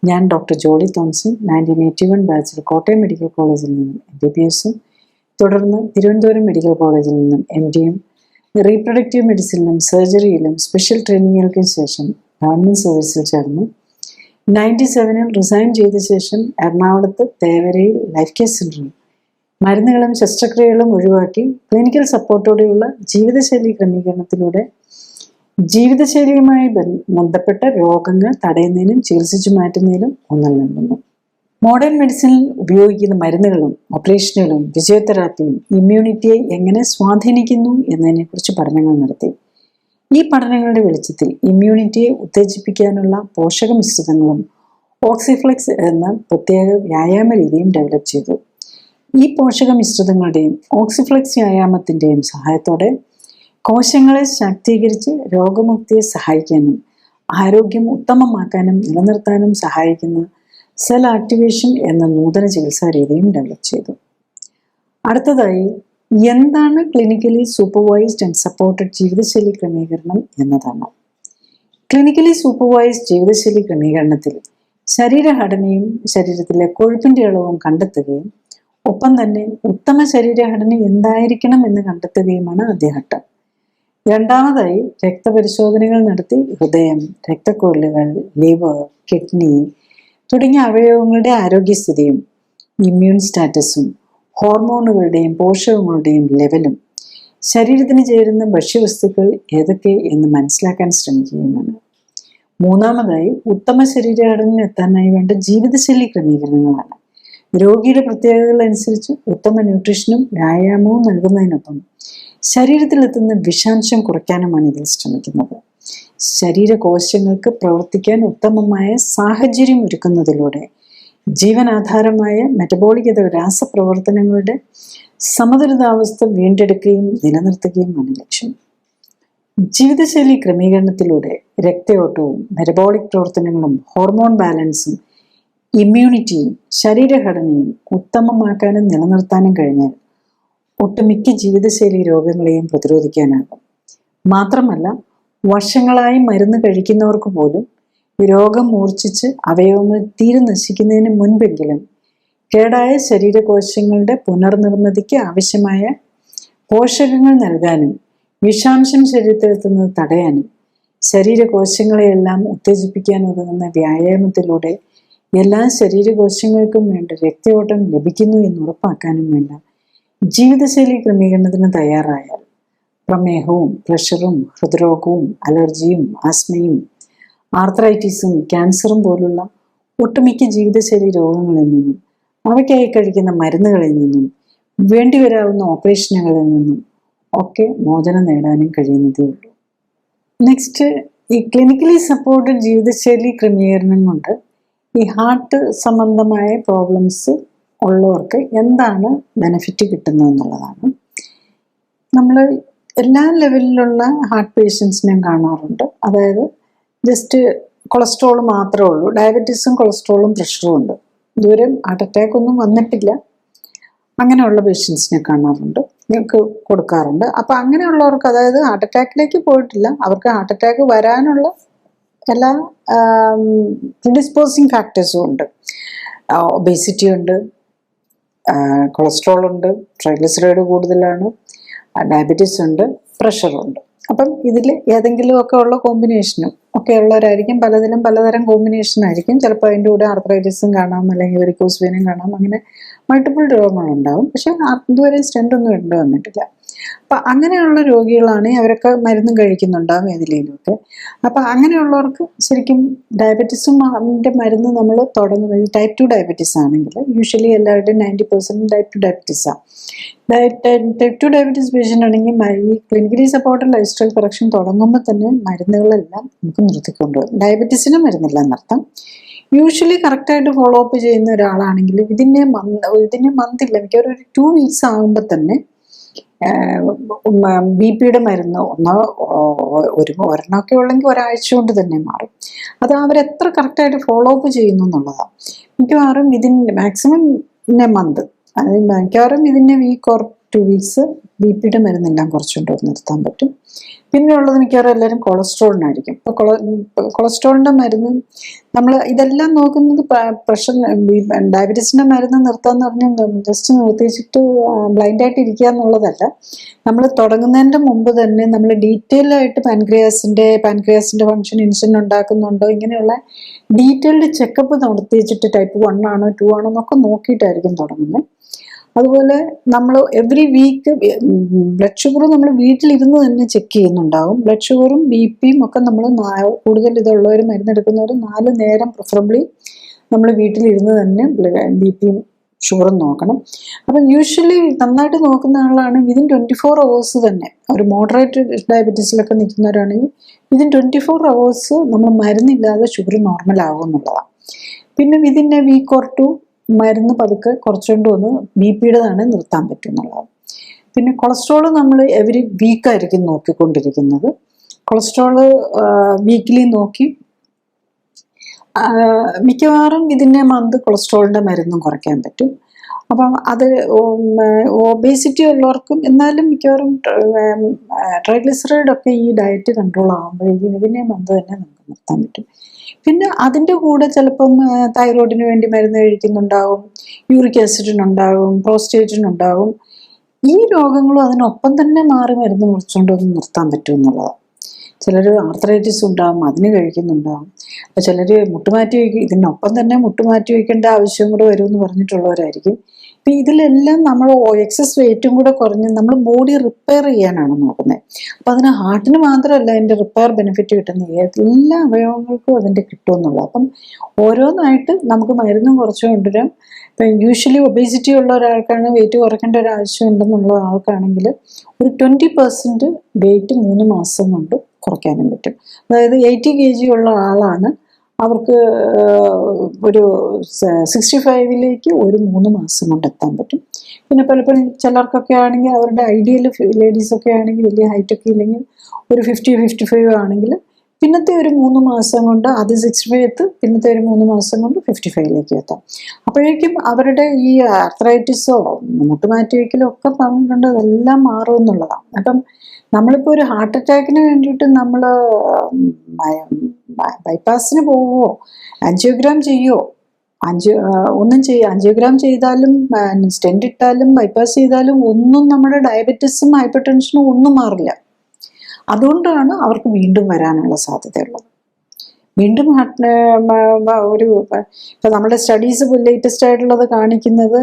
ഞാൻ ഡോക്ടർ ജോളി തോംസൺ, 1981 ബാച്ചിൽ കോട്ടയം മെഡിക്കൽ കോളേജിൽ നിന്നും MBBS-ഉം തുടർന്ന് തിരുവനന്തപുരം മെഡിക്കൽ കോളേജിൽ നിന്നും MD-യും റീപ്രൊഡക്റ്റീവ് മെഡിസിനിലും സർജറിയിലും സ്പെഷ്യൽ ട്രെയിനിങ്ങുകൾക്ക് ശേഷം ഗവൺമെൻറ് സർവീസിൽ ചേർന്നു. 97-ൽ റിസൈൻ ചെയ്ത ശേഷം എറണാകുളത്ത് തേവരയിൽ ലൈഫ് കെയർ സെൻ്ററിൽ മരുന്നുകളും ശസ്ത്രക്രിയകളും ഒഴിവാക്കി ക്ലിനിക്കൽ സപ്പോർട്ടോടെയുള്ള ജീവിതശൈലി ക്രമീകരണത്തിലൂടെ ജീവിതശൈലിയുമായി ബന്ധപ്പെട്ട രോഗങ്ങൾ തടയുന്നതിനും ചികിത്സിച്ചു മാറ്റുന്നതിനും ഊന്നൽ നൽകുന്നു. മോഡേൺ മെഡിസിനിൽ ഉപയോഗിക്കുന്ന മരുന്നുകളും ഓപ്പറേഷനുകളും ഫിസിയോതെറാപ്പിയും ഇമ്മ്യൂണിറ്റിയെ എങ്ങനെ സ്വാധീനിക്കുന്നു എന്നതിനെക്കുറിച്ച് പഠനങ്ങൾ നടത്തി. ഈ പഠനങ്ങളുടെ വെളിച്ചത്തിൽ ഇമ്മ്യൂണിറ്റിയെ ഉത്തേജിപ്പിക്കാനുള്ള പോഷക മിശ്രിതങ്ങളും ഓക്സിഫ്ലെക്സ് എന്ന പ്രത്യേക വ്യായാമ രീതിയും ഡെവലപ്പ് ചെയ്തു. ഈ പോഷക മിശ്രിതങ്ങളുടെയും ഓക്സിഫ്ലെക്സ് വ്യായാമത്തിൻ്റെയും സഹായത്തോടെ കോശങ്ങളെ ശാക്തീകരിച്ച് രോഗമുക്തിയെ സഹായിക്കാനും ആരോഗ്യം ഉത്തമമാക്കാനും നിലനിർത്താനും സഹായിക്കുന്ന സെൽ ആക്ടിവേഷൻ എന്ന നൂതന ചികിത്സാ രീതിയും ഡെവലപ്പ് ചെയ്തു. അടുത്തതായി, എന്താണ് ക്ലിനിക്കലി സൂപ്പർവൈസ്ഡ് ആൻഡ് സപ്പോർട്ടഡ് ജീവിതശൈലി ക്രമീകരണം എന്നതാണ്. ക്ലിനിക്കലി സൂപ്പർവൈസ്ഡ് ജീവിതശൈലി ക്രമീകരണത്തിൽ ശരീരഘടനയും ശരീരത്തിലെ കൊഴുപ്പിന്റെ അളവും കണ്ടെത്തുകയും ഒപ്പം തന്നെ ഉത്തമ ശരീരഘടന എന്തായിരിക്കണം എന്ന് കണ്ടെത്തുകയുമാണ് ആദ്യ ഘട്ടം. രണ്ടാമതായി, രക്തപരിശോധനകൾ നടത്തി ഹൃദയം, രക്തക്കുഴലുകൾ, ലിവർ, കിഡ്നി തുടങ്ങിയ അവയവങ്ങളുടെ ആരോഗ്യസ്ഥിതിയും ഇമ്മ്യൂൺ സ്റ്റാറ്റസും ഹോർമോണുകളുടെയും പോഷകങ്ങളുടെയും ലെവലും ശരീരത്തിന് ചേരുന്ന ഭക്ഷ്യവസ്തുക്കൾ ഏതൊക്കെ എന്ന് മനസ്സിലാക്കാൻ ശ്രമിക്കുകയുമാണ്. മൂന്നാമതായി, ഉത്തമ ശരീരഘടനയിൽ എത്താനായി വേണ്ട ജീവിതശൈലി ക്രമീകരണങ്ങളാണ്. രോഗിയുടെ പ്രത്യേകതകൾ അനുസരിച്ച് ഉത്തമ ന്യൂട്രീഷനും വ്യായാമവും നൽകുന്നതിനൊപ്പം ശരീരത്തിലെത്തുന്ന വിഷാംശം കുറയ്ക്കാനുമാണ് ഇതിൽ ശ്രമിക്കുന്നത്. ശരീരകോശങ്ങൾക്ക് പ്രവർത്തിക്കാൻ ഉത്തമമായ സാഹചര്യം ഒരുക്കുന്നതിലൂടെ ജീവനാധാരമായ മെറ്റബോളിക് രാസപ്രവർത്തനങ്ങളുടെ സമതുലിതാവസ്ഥ വീണ്ടെടുക്കുകയും നിലനിർത്തുകയുമാണ് ലക്ഷ്യം. ജീവിതശൈലി ക്രമീകരണത്തിലൂടെ രക്തയോട്ടവും മെറ്റബോളിക് പ്രവർത്തനങ്ങളും ഹോർമോൺ ബാലൻസും ഇമ്മ്യൂണിറ്റിയും ശരീരഘടനയും ഉത്തമമാക്കാനും നിലനിർത്താനും കഴിഞ്ഞാൽ ഒട്ടുമിക്ക ജീവിതശൈലി രോഗങ്ങളെയും പ്രതിരോധിക്കാനാകും. മാത്രമല്ല, വർഷങ്ങളായി മരുന്ന് കഴിക്കുന്നവർക്ക് പോലും രോഗം മൂർച്ഛിച്ച് അവയവങ്ങൾ തീരെ നശിക്കുന്നതിന് മുൻപെങ്കിലും കേടായ ശരീരകോശങ്ങളുടെ പുനർനിർമ്മിതിക്ക് ആവശ്യമായ പോഷകങ്ങൾ നൽകാനും വിഷാംശം ശരീരത്തിലെത്തുന്നത് തടയാനും ശരീരകോശങ്ങളെയെല്ലാം ഉത്തേജിപ്പിക്കാൻ ഉതകുന്ന വ്യായാമത്തിലൂടെ എല്ലാ ശരീരകോശങ്ങൾക്കും വേണ്ട രക്തയോട്ടം ലഭിക്കുന്നു എന്ന് ഉറപ്പാക്കാനും വേണ്ട ജീവിതശൈലി ക്രമീകരണത്തിന് തയ്യാറായാൽ പ്രമേഹവും പ്രഷറും ഹൃദ്രോഗവും അലർജിയും ആസ്മയും ആർത്രൈറ്റിസും ക്യാൻസറും പോലുള്ള ഒട്ടുമിക്ക ജീവിതശൈലി രോഗങ്ങളിൽ നിന്നും അവയ്ക്കായി കഴിക്കുന്ന മരുന്നുകളിൽ നിന്നും വേണ്ടിവരാവുന്ന ഓപ്പറേഷനുകളിൽ നിന്നും ഒക്കെ മോചനം നേടാനും കഴിയുന്നതേ ഉള്ളൂ. നെക്സ്റ്റ്, ഈ ക്ലിനിക്കലി സപ്പോർട്ടഡ് ജീവിതശൈലി ക്രമീകരണം കൊണ്ട് ഈ ഹാർട്ട് സംബന്ധമായ പ്രോബ്ലംസ് ഉള്ളവർക്ക് എന്താണ് ബെനിഫിറ്റ് കിട്ടുന്നത് എന്നുള്ളതാണ്. നമ്മൾ എല്ലാ ലെവലിലുള്ള ഹാർട്ട് പേഷ്യൻസിനെയും കാണാറുണ്ട്. അതായത് ജസ്റ്റ് കൊളസ്ട്രോൾ മാത്രമേ ഉള്ളൂ, ഡയബറ്റീസും കൊളസ്ട്രോളും പ്രഷറും ഉണ്ട്, ഇതുവരെ ഹാർട്ട് അറ്റാക്ക് ഒന്നും വന്നിട്ടില്ല, അങ്ങനെയുള്ള പേഷ്യൻസിനെ കാണാറുണ്ട്, ഞങ്ങൾക്ക് കൊടുക്കാറുണ്ട്. അപ്പം അങ്ങനെയുള്ളവർക്ക്, അതായത് ഹാർട്ട് അറ്റാക്കിലേക്ക് പോയിട്ടില്ല, അവർക്ക് ഹാർട്ട് അറ്റാക്ക് വരാനുള്ള എല്ലാ പ്രിഡിസ്പോസിങ് ഫാക്ടേഴ്സും ഉണ്ട്. ഒബേസിറ്റി ഉണ്ട്, കൊളസ്ട്രോൾ ഉണ്ട്, ട്രൈഗ്ലിസറൈഡ് കൂടുതലാണ്, ഡയബറ്റീസ് ഉണ്ട്, പ്രഷറുണ്ട്. അപ്പം ഇതിൽ ഏതെങ്കിലുമൊക്കെ ഉള്ള കോമ്പിനേഷനും ഒക്കെ ഉള്ളവരായിരിക്കും. പലതരം കോമ്പിനേഷൻ ആയിരിക്കും. ചിലപ്പോൾ അതിൻ്റെ കൂടെ ആർത്രൈറ്റിസും കാണാം, അല്ലെങ്കിൽ വെരിക്കോസ് വെയിനും കാണാം, അങ്ങനെ മൾട്ടിപ്പിൾ രോഗങ്ങളുണ്ടാവും. പക്ഷെ ഇതുവരെ സ്റ്റെൻ്റ് ഒന്നും ഇടേണ്ടി വന്നിട്ടില്ല. അപ്പം അങ്ങനെയുള്ള രോഗികളാണെങ്കിൽ അവരൊക്കെ മരുന്നും കഴിക്കുന്നുണ്ടാവും ഏതിലേലുമൊക്കെ. അപ്പം അങ്ങനെയുള്ളവർക്ക് ശരിക്കും ഡയബറ്റീസും അതിൻ്റെ മരുന്ന് നമ്മൾ തുടങ്ങുന്നത്, ടൈപ്പ് 2 ഡയബറ്റീസ് ആണെങ്കിൽ യൂഷ്വലി എല്ലാവരുടെയും 90% ടൈപ്പ് 2 ഡയബറ്റീസാണ്. ടൈപ്പ് 2 ഡയബറ്റീസ് പേഷ്യൻ്റ് ആണെങ്കിൽ ഈ clinically supported lifestyle correction തുടങ്ങുമ്പോൾ തന്നെ മരുന്നുകളെല്ലാം നമുക്ക് നിർത്തിക്കൊണ്ടുപോകും. ഡയബറ്റീസിനും മരുന്നില്ല എന്നർത്ഥം. യൂഷ്വലി കറക്റ്റായിട്ട് ഫോളോ അപ്പ് ചെയ്യുന്ന ഒരാളാണെങ്കിൽ ഇതിനെ മന്തില്ല, മിക്കവാറും ഒരു 2 വീക്സ് ആകുമ്പോൾ തന്നെ BP-യുടെ മരുന്ന് ഒരെണ്ണമൊക്കെ ഉള്ളെങ്കിൽ ഒരാഴ്ച കൊണ്ട് തന്നെ മാറും. അത് അവരെത്ര കറക്റ്റായിട്ട് ഫോളോ അപ്പ് ചെയ്യുന്നു എന്നുള്ളതാണ്. മിക്കവാറും മാക്സിമം മന്ത്, മിക്കവാറും വീക്ക് ഓർ 2 വീക്സ് BP-യുടെ മരുന്നെല്ലാം കുറച്ചുകൊണ്ട് നിർത്താൻ പറ്റും. പിന്നെ ഉള്ളത് മിക്കവാറും എല്ലാവരും കൊളസ്ട്രോളിനായിരിക്കും. ഇപ്പോൾ കൊളസ്ട്രോളിൻ്റെ മരുന്ന് നമ്മൾ ഇതെല്ലാം നോക്കുന്നത് പ്രഷർ ഡയബറ്റീസിൻ്റെ മരുന്ന് നിർത്താന്ന് പറഞ്ഞാൽ ജസ്റ്റ് നിർത്തിച്ചിട്ട് ബ്ലൈൻഡായിട്ട് ഇരിക്കുക എന്നുള്ളതല്ല. നമ്മൾ തുടങ്ങുന്നതിൻ്റെ മുമ്പ് തന്നെ നമ്മൾ ഡീറ്റെയിൽ ആയിട്ട് പാൻക്രിയാസിൻ്റെ ഫങ്ഷൻ ഇൻസുലിൻ ഉണ്ടാക്കുന്നുണ്ടോ, ഇങ്ങനെയുള്ള ഡീറ്റെയിൽഡ് ചെക്കപ്പ് നടത്തിച്ചിട്ട് ടൈപ്പ് 1 ആണോ 2 ആണോ എന്നൊക്കെ നോക്കിയിട്ടായിരിക്കും തുടങ്ങുന്നത്. അതുപോലെ നമ്മൾ എവറി വീക്ക് ബ്ലഡ് ഷുഗർ നമ്മൾ വീട്ടിലിരുന്ന് തന്നെ ചെക്ക് ചെയ്യുന്നുണ്ടാവും. ബ്ലഡ് ഷുഗറും BP-യും ഒക്കെ നമ്മൾ കൂടുതൽ ഇതുള്ളവർ മരുന്നെടുക്കുന്നവർ 4 നേരം പ്രിഫറബിളി നമ്മൾ വീട്ടിലിരുന്ന് തന്നെ BP-യും ഷുഗറും നോക്കണം. അപ്പം യൂഷ്വലി നന്നായിട്ട് നോക്കുന്ന ആളാണ് വിതിൻ 24 hours തന്നെ, ഒരു മോഡറേറ്റ് ഡയബറ്റീസിലൊക്കെ നിൽക്കുന്നവരാണെങ്കിൽ വിതിൻ 24 hours നമ്മൾ മരുന്നില്ലാതെ ഷുഗർ നോർമൽ ആകും എന്നുള്ളതാണ്. പിന്നെ വിതിൻ എ വീക്ക് ഓർ 2 മരുന്ന് പതുക്കെ കുറച്ചുകൊണ്ട് വന്ന് BP-യുടേതാണ് നിർത്താൻ പറ്റും എന്നുള്ളതാണ്. പിന്നെ കൊളസ്ട്രോൾ നമ്മൾ എവരി വീക്കായിരിക്കും നോക്കിക്കൊണ്ടിരിക്കുന്നത്. കൊളസ്ട്രോള് വീക്കിലി നോക്കി മിക്കവാറും ഇതിനെ കൊളസ്ട്രോളിൻ്റെ മരുന്നും കുറയ്ക്കാൻ പറ്റും. അപ്പം അത് ഒബേസിറ്റി ഉള്ളവർക്കും എന്നാലും മിക്കവാറും ട്രൈഗ്ലിസറൈഡ് ഒക്കെ ഈ ഡയറ്റ് കൺട്രോൾ ആകുമ്പോഴേക്കും ഇതിനെ തന്നെ നമുക്ക് നിർത്താൻ പറ്റും. പിന്നെ അതിൻ്റെ കൂടെ ചിലപ്പം തൈറോയിഡിന് വേണ്ടി മരുന്ന് കഴിക്കുന്നുണ്ടാകും, യൂറിക് ആസിഡിനുണ്ടാകും, പ്രോസ്റ്റേറ്റിനുണ്ടാകും. ഈ രോഗങ്ങളും അതിനൊപ്പം തന്നെ മാറി മരുന്ന് കുറിച്ചുകൊണ്ടൊന്നും നിർത്താൻ പറ്റും എന്നുള്ളതാണ്. ചിലർ ആർത്രൈറ്റിസ് ഉണ്ടാകും, അതിന് കഴിക്കുന്നുണ്ടാകും. അപ്പോൾ ചിലർ മുട്ടുമാറ്റി ഇതിനൊപ്പം തന്നെ മുട്ടുമാറ്റി വയ്ക്കേണ്ട ആവശ്യം കൂടെ വരുമെന്ന് പറഞ്ഞിട്ടുള്ളവരായിരിക്കും. അപ്പം ഇതിലെല്ലാം നമ്മൾ എക്സസ് വെയിറ്റും കൂടെ കുറഞ്ഞ് നമ്മൾ ബോഡി റിപ്പയർ ചെയ്യാനാണ് നോക്കുന്നത്. അപ്പം അതിന് ഹാർട്ടിന് മാത്രമല്ല അതിൻ്റെ റിപ്പയർ ബെനിഫിറ്റ് കിട്ടുന്നത്, എല്ലാ അവയവങ്ങൾക്കും അതിൻ്റെ കിട്ടുമെന്നുള്ളത്. അപ്പം ഓരോന്നായിട്ട് നമുക്ക് മരുന്നും കുറച്ച് കൊണ്ടുവരാം. ഇപ്പം യൂഷ്വലി ഒബേസിറ്റി ഉള്ള ഒരാൾക്കാണ് വെയിറ്റ് കുറയ്ക്കേണ്ട ഒരു ആവശ്യം ഉണ്ടെന്നുള്ള ആൾക്കാണെങ്കിൽ ഒരു 20% വെയിറ്റ് 3 മാസം കൊണ്ട് കുറയ്ക്കാനും പറ്റും. അതായത് 80 kg ഉള്ള ആളാണ്, അവർക്ക് ഒരു 65 ഒരു 3 മാസം കൊണ്ട് എത്താൻ പറ്റും. പിന്നെ പലപ്പോഴും ചിലർക്കൊക്കെ ആണെങ്കിൽ അവരുടെ ഐഡിയൽ ലേഡീസൊക്കെ ആണെങ്കിൽ വലിയ ഹൈറ്റൊക്കെ ഇല്ലെങ്കിൽ ഒരു 50-55 ആണെങ്കിൽ പിന്നത്തെ ഒരു 3 മാസം കൊണ്ട് അത് 65 എത്തും, പിന്നത്തെ ഒരു 3 മാസം കൊണ്ട് 55 എത്താം. അപ്പോഴേക്കും അവരുടെ ഈ ആർത്രൈറ്റിസോ മുട്ടുമാറ്റി വയ്ക്കലോ ഒക്കെ പറഞ്ഞിട്ടുണ്ട് അതെല്ലാം മാറും എന്നുള്ളതാണ്. അപ്പം നമ്മളിപ്പോൾ ഒരു ഹാർട്ട് അറ്റാക്കിന് വേണ്ടിയിട്ട് നമ്മൾ ബൈപ്പാസിന് പോവുമോ, ആൻജിയോഗ്രാം ചെയ്യുമോ, ആൻജിയോഗ്രാം ചെയ്താലും സ്റ്റെൻറ്റ് ഇട്ടാലും ബൈപ്പാസ് ചെയ്താലും ഒന്നും നമ്മുടെ ഡയബറ്റിസും ഹൈപ്പർ ടെൻഷനും ഒന്നും മാറില്ല. അതുകൊണ്ടാണ് അവർക്ക് വീണ്ടും വരാനുള്ള സാധ്യതയുള്ളത്. വീണ്ടും ഒരു ഇപ്പം നമ്മുടെ സ്റ്റഡീസ് ലേറ്റസ്റ്റ് ആയിട്ടുള്ളത് കാണിക്കുന്നത്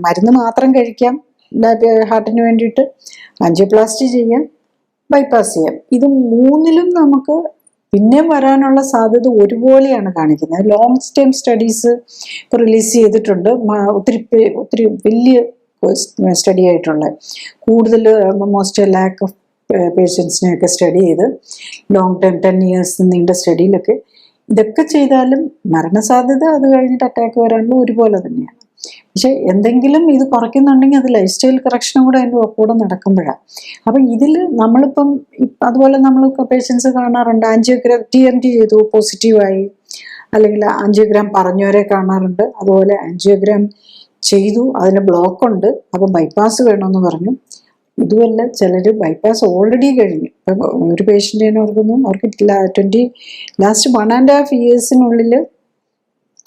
മരുന്ന് മാത്രം കഴിക്കാം ഹാർട്ടിന് വേണ്ടിയിട്ട്, ആൻജിയോപ്ലാസ്റ്റി ചെയ്യാം, ബൈപ്പാസ് ചെയ്യാം. ഇത് മൂന്നിലും നമുക്ക് പിന്നെ വരാനുള്ള സാധ്യത ഒരുപോലെയാണ് കാണിക്കുന്നത്. ലോങ് ടൈം സ്റ്റഡീസ് ഇപ്പോൾ റിലീസ് ചെയ്തിട്ടുണ്ട്, ഒത്തിരി വലിയ സ്റ്റഡി ആയിട്ടുള്ള കൂടുതൽ മോസ്റ്റ് ലാക്ക് ഓഫ് പേഷ്യൻസിനെയൊക്കെ സ്റ്റഡി ചെയ്ത് ലോങ് ടൈം 10 years നീണ്ട സ്റ്റഡിയിലൊക്കെ ഇതൊക്കെ ചെയ്താലും മരണസാധ്യത അത് കഴിഞ്ഞിട്ട് അറ്റാക്ക് വരാനുള്ള ഒരുപോലെ തന്നെയാണ്. പക്ഷെ എന്തെങ്കിലും ഇത് കുറയ്ക്കുന്നുണ്ടെങ്കിൽ അത് ലൈഫ് സ്റ്റൈൽ കറക്ഷനും കൂടെ അതിൻ്റെ കൂടെ നടക്കുമ്പോഴാണ്. അപ്പം ഇതിൽ നമ്മളിപ്പം അതുപോലെ നമ്മൾ പേഷ്യൻസ് കാണാറുണ്ട്, ആൻജിയോഗ്രാം TMT ചെയ്തു പോസിറ്റീവായി, അല്ലെങ്കിൽ ആൻജിയോഗ്രാം പറഞ്ഞവരെ കാണാറുണ്ട്. അതുപോലെ ആൻജിയോഗ്രാം ചെയ്തു അതിന് ബ്ലോക്കുണ്ട്, അപ്പം ബൈപ്പാസ് വേണമെന്ന് പറഞ്ഞു. ഇതുമല്ല, ചിലർ ബൈപ്പാസ് ഓൾറെഡി കഴിഞ്ഞു. ഇപ്പം ഒരു പേഷ്യൻറ്റിനെ ഓർക്കുന്നു, അവർക്ക് ലാസ്റ്റ് 1.5 yearsനുള്ളിൽ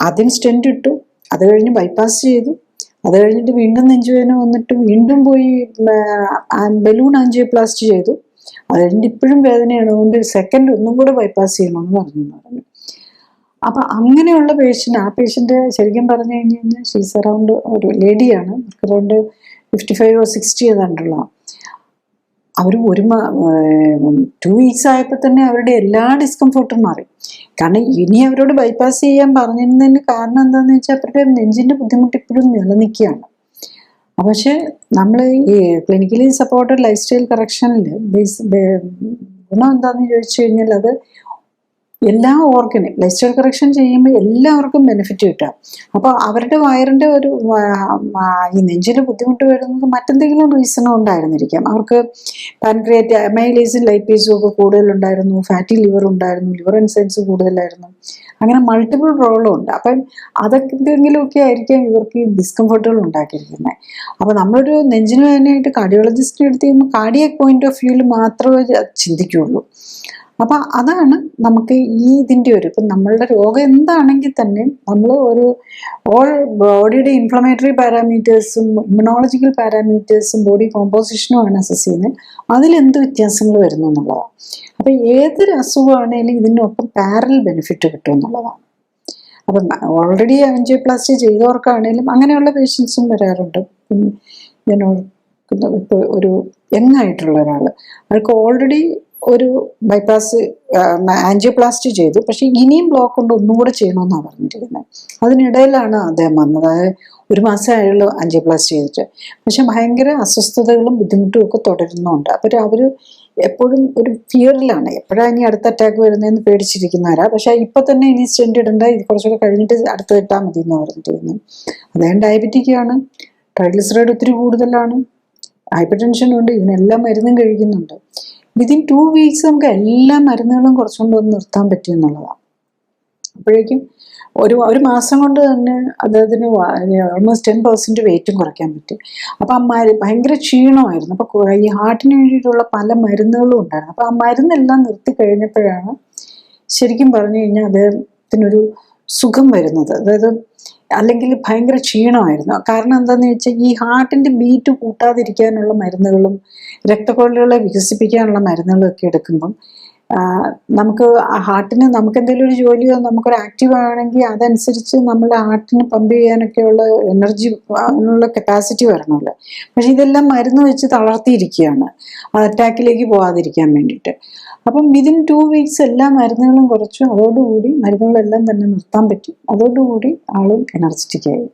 ആദ്യം സ്റ്റെൻറ്റ് ഇട്ടു, അത് കഴിഞ്ഞ് ബൈപ്പാസ് ചെയ്തു, അത് കഴിഞ്ഞിട്ട് വീണ്ടും നെഞ്ചുവേദന വന്നിട്ട് വീണ്ടും പോയി ബലൂൺ ആൻജിയോപ്ലാസ്റ്റി ചെയ്തു, അത് കഴിഞ്ഞിട്ട് ഇപ്പോഴും വേദനയാണ്, അതുകൊണ്ട് സെക്കൻഡ് ഒന്നും കൂടെ ബൈപ്പാസ് ചെയ്യണമെന്ന് പറഞ്ഞു. അപ്പം അങ്ങനെയുള്ള ആ പേഷ്യൻ്റ് ശരിക്കും പറഞ്ഞു കഴിഞ്ഞാൽ ഷീസ് അറൗണ്ട് ഒരു ലേഡിയാണ്, അറൗണ്ട് 55 or 60 ഏതാണ്ടുള്ള. അവർ 2 weeks ആയപ്പോൾ തന്നെ അവരുടെ എല്ലാ ഡിസ്കംഫോർട്ടും മാറി. കാരണം ഇനി അവരോട് ബൈപ്പാസ് ചെയ്യാൻ പറഞ്ഞിരുന്നതിന് കാരണം എന്താണെന്ന് വെച്ചാൽ അവരുടെ നെഞ്ചിൻ്റെ ബുദ്ധിമുട്ട് ഇപ്പോഴും നിലനിൽക്കുകയാണ്. പക്ഷെ നമ്മൾ ഈ ക്ലിനിക്കലി സപ്പോർട്ടഡ് ലൈഫ് സ്റ്റൈൽ കറക്ഷനിൽ ഗുണം എന്താണെന്ന് ചോദിച്ചു കഴിഞ്ഞാൽ അത് എല്ലാ ഓർഗനും ലൈഫ് സ്റ്റൈൽ കറക്ഷൻ ചെയ്യുമ്പോൾ എല്ലാവർക്കും ബെനിഫിറ്റ് കിട്ടാം. അപ്പോൾ അവരുടെ വയറിൻ്റെ ഈ നെഞ്ചിന് ബുദ്ധിമുട്ട് വരുന്നത് മറ്റെന്തെങ്കിലും റീസണും ഉണ്ടായിരുന്നിരിക്കാം. അവർക്ക് പാൻക്രിയാറ്റ് അമൈലേസും ലൈപ്പേസും ഒക്കെ കൂടുതലുണ്ടായിരുന്നു, ഫാറ്റി ലിവർ ഉണ്ടായിരുന്നു, ലിവർ എൻസൈംസ് കൂടുതലായിരുന്നു, അങ്ങനെ മൾട്ടിപ്പിൾ പ്രോബ്ലം ഉണ്ട്. അപ്പം അതൊക്കെങ്കിലുമൊക്കെ ആയിരിക്കാം ഇവർക്ക് ഈ ഡിസ്കംഫർട്ടുകൾ ഉണ്ടാക്കിയിരിക്കുന്നത്. അപ്പോൾ നമ്മളൊരു നെഞ്ചിന് വേദനയായിട്ട് കാർഡിയോളജിസ്റ്റിനെ എടുത്ത് കഴിയുമ്പോൾ കാർഡിയാക് പോയിന്റ് ഓഫ് വ്യൂവിൽ മാത്രമേ ചിന്തിക്കുകയുള്ളൂ. അപ്പം അതാണ് നമുക്ക് ഇതിൻ്റെ ഇപ്പം നമ്മളുടെ രോഗം എന്താണെങ്കിൽ തന്നെ നമ്മൾ ഒരു ബോഡിയുടെ ഇൻഫ്ലമേറ്ററി പാരാമീറ്റേഴ്സും ഇമ്മ്യൂണോളജിക്കൽ പാരാമീറ്റേഴ്സും ബോഡി കോമ്പോസിഷനുമാണ് അസസ് ചെയ്യുന്നത്, അതിലെന്ത് വ്യത്യാസങ്ങൾ വരുന്നു എന്നുള്ളതാണ്. അപ്പം ഏതൊരു അസുഖമാണെങ്കിലും ഇതിനൊപ്പം പാരലൽ ബെനിഫിറ്റ് കിട്ടും എന്നുള്ളതാണ്. അപ്പം ഓൾറെഡി ആൻജിയോപ്ലാസ്റ്റി ചെയ്തവർക്കാണെങ്കിലും അങ്ങനെയുള്ള പേഷ്യൻസും വരാറുണ്ട്. ഞാൻ ഇപ്പോൾ ഒരു യങ് ആയിട്ടുള്ള ഒരാൾ, അവർക്ക് ഓൾറെഡി ഒരു ബൈപ്പാസ് ആൻജിയോപ്ലാസ്റ്റി ചെയ്തു, പക്ഷെ ഇനിയും ബ്ലോക്ക് കൊണ്ട് ഒന്നും കൂടെ ചെയ്യണമെന്നാണ് പറഞ്ഞിരിക്കുന്നത്. അതിനിടയിലാണ് അദ്ദേഹം വന്നത്, അതായത് 1 മാസം ആയുള്ളൂ ആൻജിയോപ്ലാസ്റ്റി ചെയ്തിട്ട്, പക്ഷെ ഭയങ്കര അസ്വസ്ഥതകളും ബുദ്ധിമുട്ടും ഒക്കെ തുടരുന്നുണ്ട്. അപ്പോൾ അവർ എപ്പോഴും ഒരു ഫിയറിലാണ്, എപ്പോഴാണ് ഇനി അടുത്ത അറ്റാക്ക് വരുന്നതെന്ന് പേടിച്ചിരിക്കുന്നവരാ. പക്ഷെ ഇപ്പം തന്നെ ഇനി സ്റ്റെൻറ്റ് ഇടണ്ട, ഇത് കുറച്ചുകൂടെ കഴിഞ്ഞിട്ട് അടുത്ത് ഇട്ടാൽ മതി എന്ന് പറഞ്ഞിരിക്കുന്നത്. അദ്ദേഹം ഡയബറ്റിക്കാണ്, ട്രൈഗ്ലിസറൈഡ് ഒത്തിരി കൂടുതലാണ്, ഹൈപ്പർ ടെൻഷനും ഉണ്ട്, ഇതിനെല്ലാം മരുന്നും കഴിക്കുന്നുണ്ട്. വിതിൻ 2 weeks നമുക്ക് എല്ലാ മരുന്നുകളും കുറച്ചുകൊണ്ട് വന്ന് നിർത്താൻ പറ്റും എന്നുള്ളതാണ്. അപ്പോഴേക്കും ഒരു മാസം കൊണ്ട് തന്നെ അദ്ദേഹത്തിന് ഓൾമോസ്റ്റ് 10% വെയിറ്റും കുറയ്ക്കാൻ പറ്റി. അപ്പം ഭയങ്കര ക്ഷീണമായിരുന്നു. അപ്പോൾ ഈ ഹാർട്ടിന് വേണ്ടിയിട്ടുള്ള പല മരുന്നുകളും ഉണ്ടായിരുന്നു. അപ്പോൾ ആ മരുന്നെല്ലാം നിർത്തി കഴിഞ്ഞപ്പോഴാണ് ശരിക്കും പറഞ്ഞു കഴിഞ്ഞാൽ അദ്ദേഹത്തിനൊരു സുഖം വരുന്നത്. അതായത് അല്ലെങ്കിൽ ഭയങ്കര ക്ഷീണമായിരുന്നു. കാരണം എന്താണെന്ന് വെച്ചാൽ ഈ ഹാർട്ടിൻ്റെ ബീറ്റ് കൂട്ടാതിരിക്കാനുള്ള മരുന്നുകളും രക്തക്കൊഴലുകളെ വികസിപ്പിക്കാനുള്ള മരുന്നുകളും ഒക്കെ എടുക്കുമ്പം നമുക്ക് ഹാർട്ടിന് നമുക്ക് എന്തെങ്കിലും ഒരു ജോലിയോ നമുക്കൊരു ആക്റ്റീവ് ആണെങ്കിൽ അതനുസരിച്ച് നമ്മുടെ ഹാർട്ടിന് പമ്പ് ചെയ്യാനൊക്കെയുള്ള എനർജി അതിനുള്ള കപ്പാസിറ്റി വരണമല്ലോ. പക്ഷെ ഇതെല്ലാം മരുന്ന് വെച്ച് തളർത്തിയിരിക്കുകയാണ് അറ്റാക്കിലേക്ക് പോകാതിരിക്കാൻ വേണ്ടിയിട്ട്. അപ്പം വിതിൻ 2 weeks എല്ലാ മരുന്നുകളും കുറച്ചു. അതോടുകൂടി മരുന്നുകളെല്ലാം തന്നെ നിർത്താൻ പറ്റി. അതോടുകൂടി ആളും എനർജറ്റിക്കായി.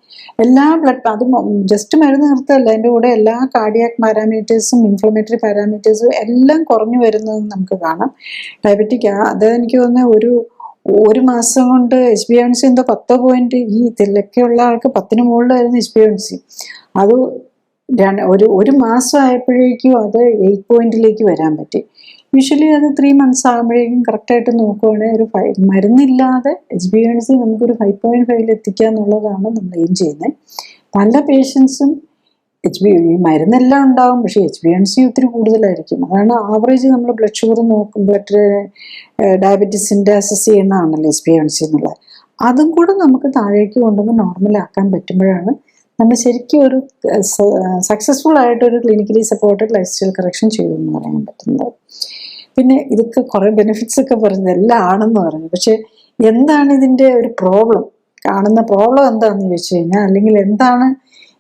എല്ലാ അത് ജസ്റ്റ് മരുന്ന് നിർത്തല്ല, അതിൻ്റെ കൂടെ എല്ലാ കാർഡിയാക് പാരാമീറ്റേഴ്സും ഇൻഫ്ലമേറ്ററി പാരാമീറ്റേഴ്സും എല്ലാം കുറഞ്ഞു വരുന്നത് നമുക്ക് കാണാം. ഡയബറ്റിക് അത് എനിക്ക് തോന്നുന്നത് ഒരു മാസം കൊണ്ട് HbA1c എന്തോ 10 പോയിന്റ്, ഈ ഇതിലൊക്കെയുള്ള ആൾക്ക് 10 മുകളിലായിരുന്നു HbA1c. അത് ഒരു മാസം ആയപ്പോഴേക്കും അത് 8 പോയിന്റിലേക്ക് വരാൻ പറ്റി. യൂഷ്വലി അത് 3 months ആകുമ്പോഴേക്കും കറക്റ്റായിട്ട് നോക്കുവാണെങ്കിൽ ഒരു മരുന്നില്ലാതെ HbA1c നമുക്കൊരു 5.5 എത്തിക്കുക എന്നുള്ളതാണ് നമ്മൾ എയിം ചെയ്യുന്നത്. പല പേഷ്യൻസും ഈ മരുന്നെല്ലാം ഉണ്ടാവും, പക്ഷേ HbA1c ഒത്തിരി കൂടുതലായിരിക്കും. അതാണ് ആവറേജ് നമ്മൾ ബ്ലഡ് ഷുഗർ ബ്ലഡ് ഡയബറ്റീസിൻ്റെ അസസ് ചെയ്യുന്നതാണല്ലോ HbA1c എന്നുള്ളത്. അതും കൂടെ നമുക്ക് താഴേക്ക് കൊണ്ടുവന്ന് നോർമലാക്കാൻ പറ്റുമ്പോഴാണ് നമ്മൾ ശരിക്കും ഒരു സക്സസ്ഫുൾ ആയിട്ടൊരു clinically supported lifestyle correction ചെയ്തു എന്ന് പറയാൻ പറ്റുന്നത്. പിന്നെ ഇതൊക്കെ കുറേ ബെനിഫിറ്റ്സ് ഒക്കെ പറഞ്ഞത് എല്ലാം ആണെന്ന് പറഞ്ഞു. പക്ഷെ എന്താണ് ഇതിൻ്റെ ഒരു പ്രോബ്ലം, കാണുന്ന പ്രോബ്ലം എന്താണെന്ന് ചോദിച്ചു കഴിഞ്ഞാൽ, അല്ലെങ്കിൽ എന്താണ്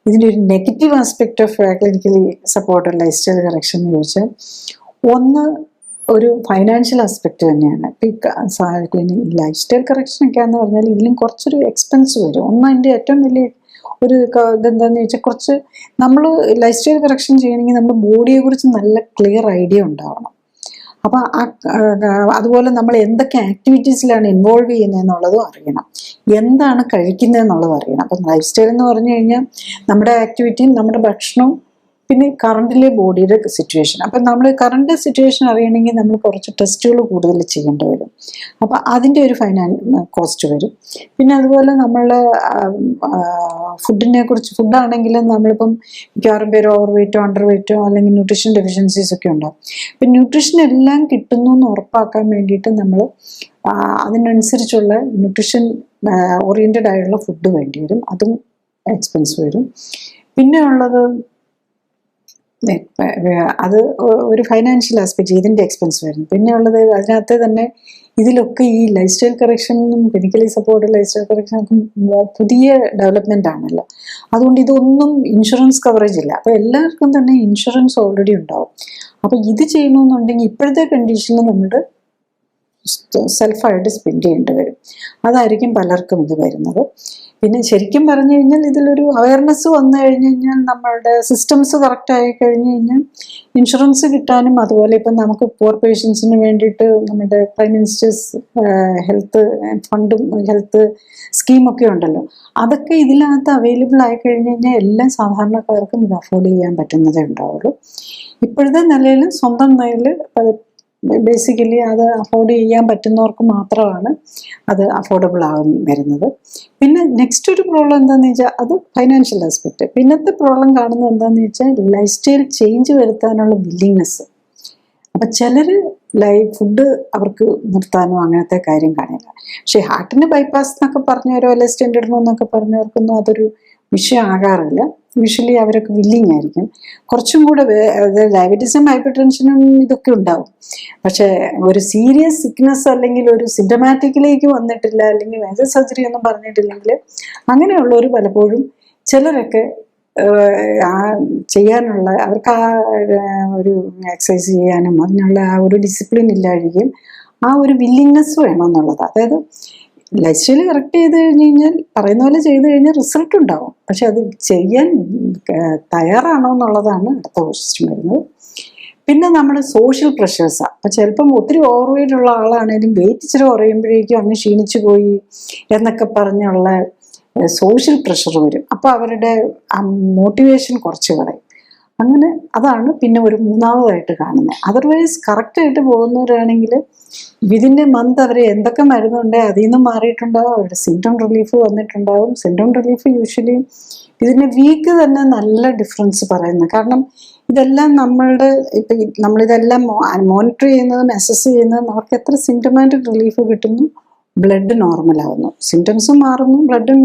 ഇതിൻ്റെ ഒരു negative aspect of clinically supported lifestyle correction എന്ന് ചോദിച്ചാൽ, ഒന്ന് ഒരു ഫൈനാൻഷ്യൽ ആസ്പെക്ട് തന്നെയാണ്. ലൈഫ് സ്റ്റൈൽ കറക്ഷനൊക്കെ എന്ന് പറഞ്ഞാൽ ഇതിലും കുറച്ചൊരു എക്സ്പെൻസ് വരും. ഒന്ന് അതിൻ്റെ ഏറ്റവും വലിയ ഒരു ഇതെന്താണെന്ന് ചോദിച്ചാൽ, കുറച്ച് നമ്മൾ ലൈഫ് സ്റ്റൈൽ കറക്ഷൻ ചെയ്യണമെങ്കിൽ നമ്മുടെ ബോഡിയെ കുറിച്ച് നല്ല ക്ലിയർ ഐഡിയ ഉണ്ടാവണം. അപ്പം അതുപോലെ നമ്മൾ എന്തൊക്കെ ആക്ടിവിറ്റീസിലാണ് ഇൻവോൾവ് ചെയ്യുന്നത് എന്നുള്ളതും അറിയണം, എന്താണ് കഴിക്കുന്നത് എന്നുള്ളതും അറിയണം. അപ്പം ലൈഫ് സ്റ്റൈൽ എന്ന് പറഞ്ഞു കഴിഞ്ഞാൽ നമ്മുടെ ആക്ടിവിറ്റിയും നമ്മുടെ ഭക്ഷണവും പിന്നെ കറണ്ടിലെ ബോഡിയുടെ സിറ്റുവേഷൻ. അപ്പം നമ്മൾ കറണ്ട് സിറ്റുവേഷൻ അറിയണമെങ്കിൽ നമ്മൾ കുറച്ച് ടെസ്റ്റുകൾ കൂടുതൽ ചെയ്യേണ്ടി വരും. അപ്പം അതിൻ്റെ ഒരു കോസ്റ്റ് വരും. പിന്നെ അതുപോലെ നമ്മളുടെ ഫുഡാണെങ്കിലും നമ്മളിപ്പം മിക്കവാറും പേര് ഓവർ വെയിറ്റോ അണ്ടർ വെയിറ്റോ അല്ലെങ്കിൽ ന്യൂട്രീഷൻ ഡെഫിഷ്യൻസീസ് ഒക്കെ ഉണ്ടാവും. അപ്പം ന്യൂട്രീഷൻ എല്ലാം കിട്ടുന്നു എന്ന് ഉറപ്പാക്കാൻ വേണ്ടിയിട്ട് നമ്മൾ അതിനനുസരിച്ചുള്ള ന്യൂട്രീഷൻ ഓറിയൻറ്റഡ് ആയിട്ടുള്ള ഫുഡ് വേണ്ടി വരും. അതും എക്സ്പെൻസ് വരും. പിന്നെ ഉള്ളത് അത് ഒരു ഫൈനാൻഷ്യൽ ആസ്പെക്ട്, ഇതിൻ്റെ എക്സ്പെൻസ് വരുന്നു. പിന്നെ ഉള്ളത് അതിനകത്ത് തന്നെ ഇതിലൊക്കെ ഈ ലൈഫ് സ്റ്റൈൽ കറക്ഷനും ക്ലിനിക്കലി സപ്പോർട്ട് ലൈഫ് സ്റ്റൈൽ കറക്ഷനൊക്കെ പുതിയ ഡെവലപ്മെൻ്റ് ആണല്ലോ. അതുകൊണ്ട് ഇതൊന്നും ഇൻഷുറൻസ് കവറേജ് ഇല്ല. അപ്പോൾ എല്ലാവർക്കും തന്നെ ഇൻഷുറൻസ് ഓൾറെഡി ഉണ്ടാവും. അപ്പോൾ ഇത് ചെയ്യണമെന്നുണ്ടെങ്കിൽ ഇപ്പോഴത്തെ കണ്ടീഷനിൽ നമ്മുടെ സെൽഫായിട്ട് സ്പെൻഡ് ചെയ്യേണ്ടി വരും. അതായിരിക്കും പലർക്കും ഇത് വരുന്നത്. പിന്നെ ശരിക്കും പറഞ്ഞു കഴിഞ്ഞാൽ ഇതിലൊരു അവയർനെസ് വന്നു കഴിഞ്ഞ് കഴിഞ്ഞാൽ നമ്മളുടെ സിസ്റ്റംസ് കറക്റ്റ് ആയി കഴിഞ്ഞ് കഴിഞ്ഞാൽ ഇൻഷുറൻസ് കിട്ടാനും, അതുപോലെ ഇപ്പം നമുക്ക് പൂർ പേഷ്യൻസിന് വേണ്ടിയിട്ട് നമ്മുടെ പ്രൈം മിനിസ്റ്റേഴ്സ് ഹെൽത്ത് ഫണ്ടും ഹെൽത്ത് സ്കീമൊക്കെ ഉണ്ടല്ലോ, അതൊക്കെ ഇതിനകത്ത് അവൈലബിൾ ആയി കഴിഞ്ഞ് കഴിഞ്ഞാൽ എല്ലാ സാധാരണക്കാർക്കും ഇത് അഫോർഡ് ചെയ്യാൻ പറ്റുന്നതേ ഉണ്ടാവുള്ളൂ. ഇപ്പോഴത്തെ നിലയിൽ സ്വന്തം നിലയിൽ ബേസിക്കലി അത് അഫോർഡ് ചെയ്യാൻ പറ്റുന്നവർക്ക് മാത്രമാണ് അത് അഫോർഡബിൾ വരുന്നത്. പിന്നെ നെക്സ്റ്റ് ഒരു പ്രോബ്ലം എന്താണെന്ന് വെച്ചാൽ അത് ഫൈനാൻഷ്യൽ ആസ്പെക്റ്റ്. പിന്നത്തെ പ്രോബ്ലം കാണുന്നത് എന്താണെന്ന് വെച്ചാൽ ലൈഫ് സ്റ്റൈൽ ചേഞ്ച് വരുത്താനുള്ള വില്ലിങ്നെസ്. അപ്പം ചിലർ ഫുഡ് അവർക്ക് നിർത്താനോ അങ്ങനത്തെ കാര്യം കാണില്ല. പക്ഷേ ഹാർട്ടിന് ബൈപ്പാസ് എന്നൊക്കെ പറഞ്ഞവരോ അല്ലെ സ്റ്റെൻഡ് ഇടണമെന്നൊക്കെ പറഞ്ഞവർക്കൊന്നും അതൊരു വിഷയം ആകാറില്ല. യൂഷ്വലി അവരൊക്കെ വില്ലിങ് ആയിരിക്കും. കുറച്ചും കൂടെ ഡയബറ്റീസും ഹൈപ്പർ ടെൻഷനും ഇതൊക്കെ ഉണ്ടാവും. പക്ഷേ ഒരു സീരിയസ് സിക്നസ് അല്ലെങ്കിൽ ഒരു സിംറ്റമാറ്റിക്കിലേക്ക് വന്നിട്ടില്ല, അല്ലെങ്കിൽ മേജർ സർജറി ഒന്നും പറഞ്ഞിട്ടില്ലെങ്കിൽ അങ്ങനെയുള്ളവർ പലപ്പോഴും ചിലരൊക്കെ ചെയ്യാനുള്ള അവർക്ക് ഒരു എക്സസൈസ് ചെയ്യാനും അതിനുള്ള ഒരു ഡിസിപ്ലിൻ ഇല്ലായിരിക്കും. ഒരു വില്ലിങ്നെസ് വേണമെന്നുള്ളത്. അതായത് ലൈഫ് സ്റ്റൈൽ കറക്റ്റ് ചെയ്ത് കഴിഞ്ഞ് കഴിഞ്ഞാൽ പറയുന്ന പോലെ ചെയ്ത് കഴിഞ്ഞാൽ റിസൾട്ട് ഉണ്ടാവും. പക്ഷെ അത് ചെയ്യാൻ തയ്യാറാണോ എന്നുള്ളതാണ് അടുത്ത ക്വസ്റ്റ്യൻ വരുന്നത്. പിന്നെ നമ്മുടെ സോഷ്യൽ പ്രഷേഴ്സാണ്. അപ്പം ചിലപ്പം ഒത്തിരി ഓവർ വെയിറ്റ് ഉള്ള ആളാണെങ്കിലും വെയിറ്റ് ഇച്ചിരി കുറയുമ്പോഴേക്കും അങ്ങ് ക്ഷീണിച്ചു പോയി എന്നൊക്കെ പറഞ്ഞുള്ള സോഷ്യൽ പ്രഷർ വരും. അപ്പോൾ അവരുടെ മോട്ടിവേഷൻ കുറച്ച് കളയും. അങ്ങനെ അതാണ് പിന്നെ ഒരു മൂന്നാമതായിട്ട് കാണുന്നത്. അതർവൈസ് കറക്റ്റായിട്ട് പോകുന്നവരാണെങ്കിൽ വിതിൻ്റെ മന്ത് അവർ എന്തൊക്കെ മരുന്നുണ്ട് അതിൽ നിന്നും മാറിയിട്ടുണ്ടാവും, അവരുടെ സിംറ്റം റിലീഫ് വന്നിട്ടുണ്ടാവും. സിംറ്റം റിലീഫ് യൂഷ്വലി ഇതിൻ്റെ വീക്ക് തന്നെ നല്ല ഡിഫറൻസ് പറയുന്നത്. കാരണം ഇതെല്ലാം നമ്മളുടെ ഇപ്പം നമ്മളിതെല്ലാം മോണിറ്റർ ചെയ്യുന്നതും അസസ് ചെയ്യുന്നതും അവർക്ക് എത്ര സിംറ്റമാറ്റിക് റിലീഫ് കിട്ടുന്നു, ബ്ലഡ് നോർമലാവുന്നു, സിംറ്റംസും മാറുന്നു, ബ്ലഡും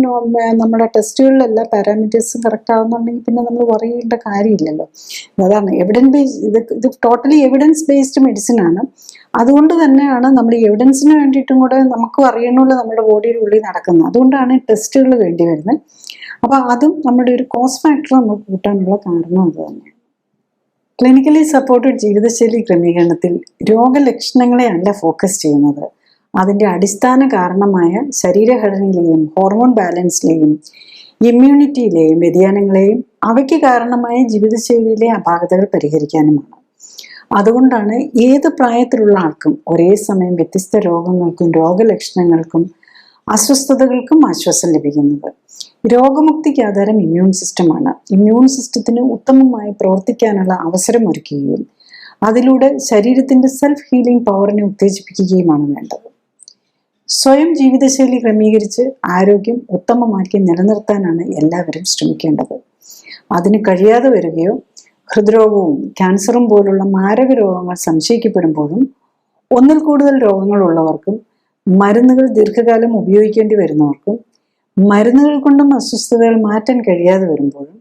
നമ്മുടെ ടെസ്റ്റുകളിലെല്ലാം പാരാമീറ്റേഴ്സും കറക്റ്റ് ആവുന്നുണ്ടെങ്കിൽ പിന്നെ നമ്മൾ വറി ചെയ്യേണ്ട കാര്യമില്ലല്ലോ. അതാണ് എവിഡൻസ് ബേസ്ഡ്, ഇത് ടോട്ടലി എവിഡൻസ് ബേസ്ഡ് മെഡിസിൻ ആണ്. അതുകൊണ്ട് തന്നെയാണ് നമ്മൾ ഈ എവിഡൻസിന് വേണ്ടിയിട്ടും കൂടെ നമുക്കും അറിയണമല്ലോ നമ്മുടെ ബോഡിയുടെ ഉള്ളിൽ നടക്കുന്നത്. അതുകൊണ്ടാണ് ടെസ്റ്റുകൾ വേണ്ടി വരുന്നത്. അപ്പോൾ അതും നമ്മുടെ ഒരു കോസ്റ്റ് ഫാക്ടർ നമുക്ക് കൂട്ടാനുള്ള കാരണം അത് തന്നെയാണ്. ക്ലിനിക്കലി സപ്പോർട്ടഡ് ജീവിതശൈലി ക്രമീകരണത്തിൽ രോഗലക്ഷണങ്ങളെ അല്ല ഫോക്കസ് ചെയ്യുന്നത്, അതിൻ്റെ അടിസ്ഥാന കാരണമായ ശരീരഘടനയിലെയും ഹോർമോൺ ബാലൻസിലെയും ഇമ്മ്യൂണിറ്റിയിലെയും വ്യതിയാനങ്ങളെയും അവയ്ക്ക് കാരണമായ ജീവിതശൈലിയിലെ അപാകതകൾ പരിഹരിക്കാനുമാണ്. അതുകൊണ്ടാണ് ഏത് പ്രായത്തിലുള്ള ആൾക്കും ഒരേ സമയം വ്യത്യസ്ത രോഗങ്ങൾക്കും രോഗലക്ഷണങ്ങൾക്കും അസ്വസ്ഥതകൾക്കും ആശ്വാസം ലഭിക്കുന്നത്. രോഗമുക്തിക്ക് ആധാരം ഇമ്മ്യൂൺ സിസ്റ്റമാണ്. ഇമ്മ്യൂൺ സിസ്റ്റത്തിന് ഉത്തമമായി പ്രവർത്തിക്കാനുള്ള അവസരം ഒരുക്കുകയും അതിലൂടെ ശരീരത്തിൻ്റെ സെൽഫ് ഹീലിംഗ് പവറിനെ ഉത്തേജിപ്പിക്കുകയുമാണ് വേണ്ടത്. സ്വയം ജീവിതശൈലി ക്രമീകരിച്ച് ആരോഗ്യം ഉത്തമമാക്കി നിലനിർത്താനാണ് എല്ലാവരും ശ്രമിക്കേണ്ടത്. അതിന് കഴിയാതെ വരികയോ ഹൃദ്രോഗവും ക്യാൻസറും പോലുള്ള മാരക രോഗങ്ങൾ സംശയിക്കപ്പെടുമ്പോഴും ഒന്നിൽ കൂടുതൽ രോഗങ്ങളുള്ളവർക്കും മരുന്നുകൾ ദീർഘകാലം ഉപയോഗിക്കേണ്ടി വരുന്നവർക്കും മരുന്നുകൾ കൊണ്ടും അസ്വസ്ഥതകൾ മാറ്റാൻ കഴിയാതെ വരുമ്പോഴും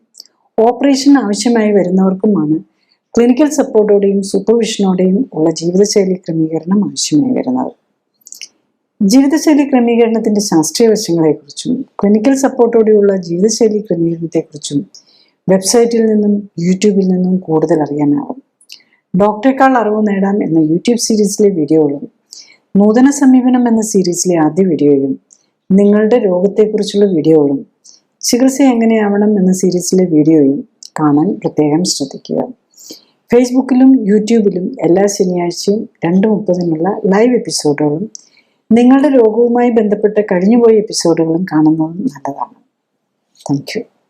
ഓപ്പറേഷൻ ആവശ്യമായി വരുന്നവർക്കുമാണ് ക്ലിനിക്കൽ സപ്പോർട്ടോടെയും സൂപ്പർവിഷനോടെയും ഉള്ള ജീവിതശൈലി ക്രമീകരണം ആവശ്യമായി വരുന്നത്. ജീവിതശൈലി ക്രമീകരണത്തിൻ്റെ ശാസ്ത്രീയ വശങ്ങളെക്കുറിച്ചും ക്ലിനിക്കൽ സപ്പോർട്ടോടെയുള്ള ജീവിതശൈലി ക്രമീകരണത്തെക്കുറിച്ചും വെബ്സൈറ്റിൽ നിന്നും യൂട്യൂബിൽ നിന്നും കൂടുതൽ അറിയാനാവും. ഡോക്ടറേക്കാൾ അറിവ് നേടാം എന്ന യൂട്യൂബ് സീരീസിലെ വീഡിയോകളും നൂതന സമീപനം എന്ന സീരീസിലെ ആദ്യ വീഡിയോയും നിങ്ങളുടെ രോഗത്തെക്കുറിച്ചുള്ള വീഡിയോകളും ചികിത്സ എങ്ങനെയാവണം എന്ന സീരീസിലെ വീഡിയോയും കാണാൻ പ്രത്യേകം ശ്രദ്ധിക്കുക. ഫേസ്ബുക്കിലും യൂട്യൂബിലും എല്ലാ ശനിയാഴ്ചയും 2:30 ലൈവ് എപ്പിസോഡുകളും നിങ്ങളുടെ രോഗവുമായി ബന്ധപ്പെട്ട കഴിഞ്ഞുപോയ എപ്പിസോഡുകളും കാണുന്നതും നല്ലതാണ്. Thank you.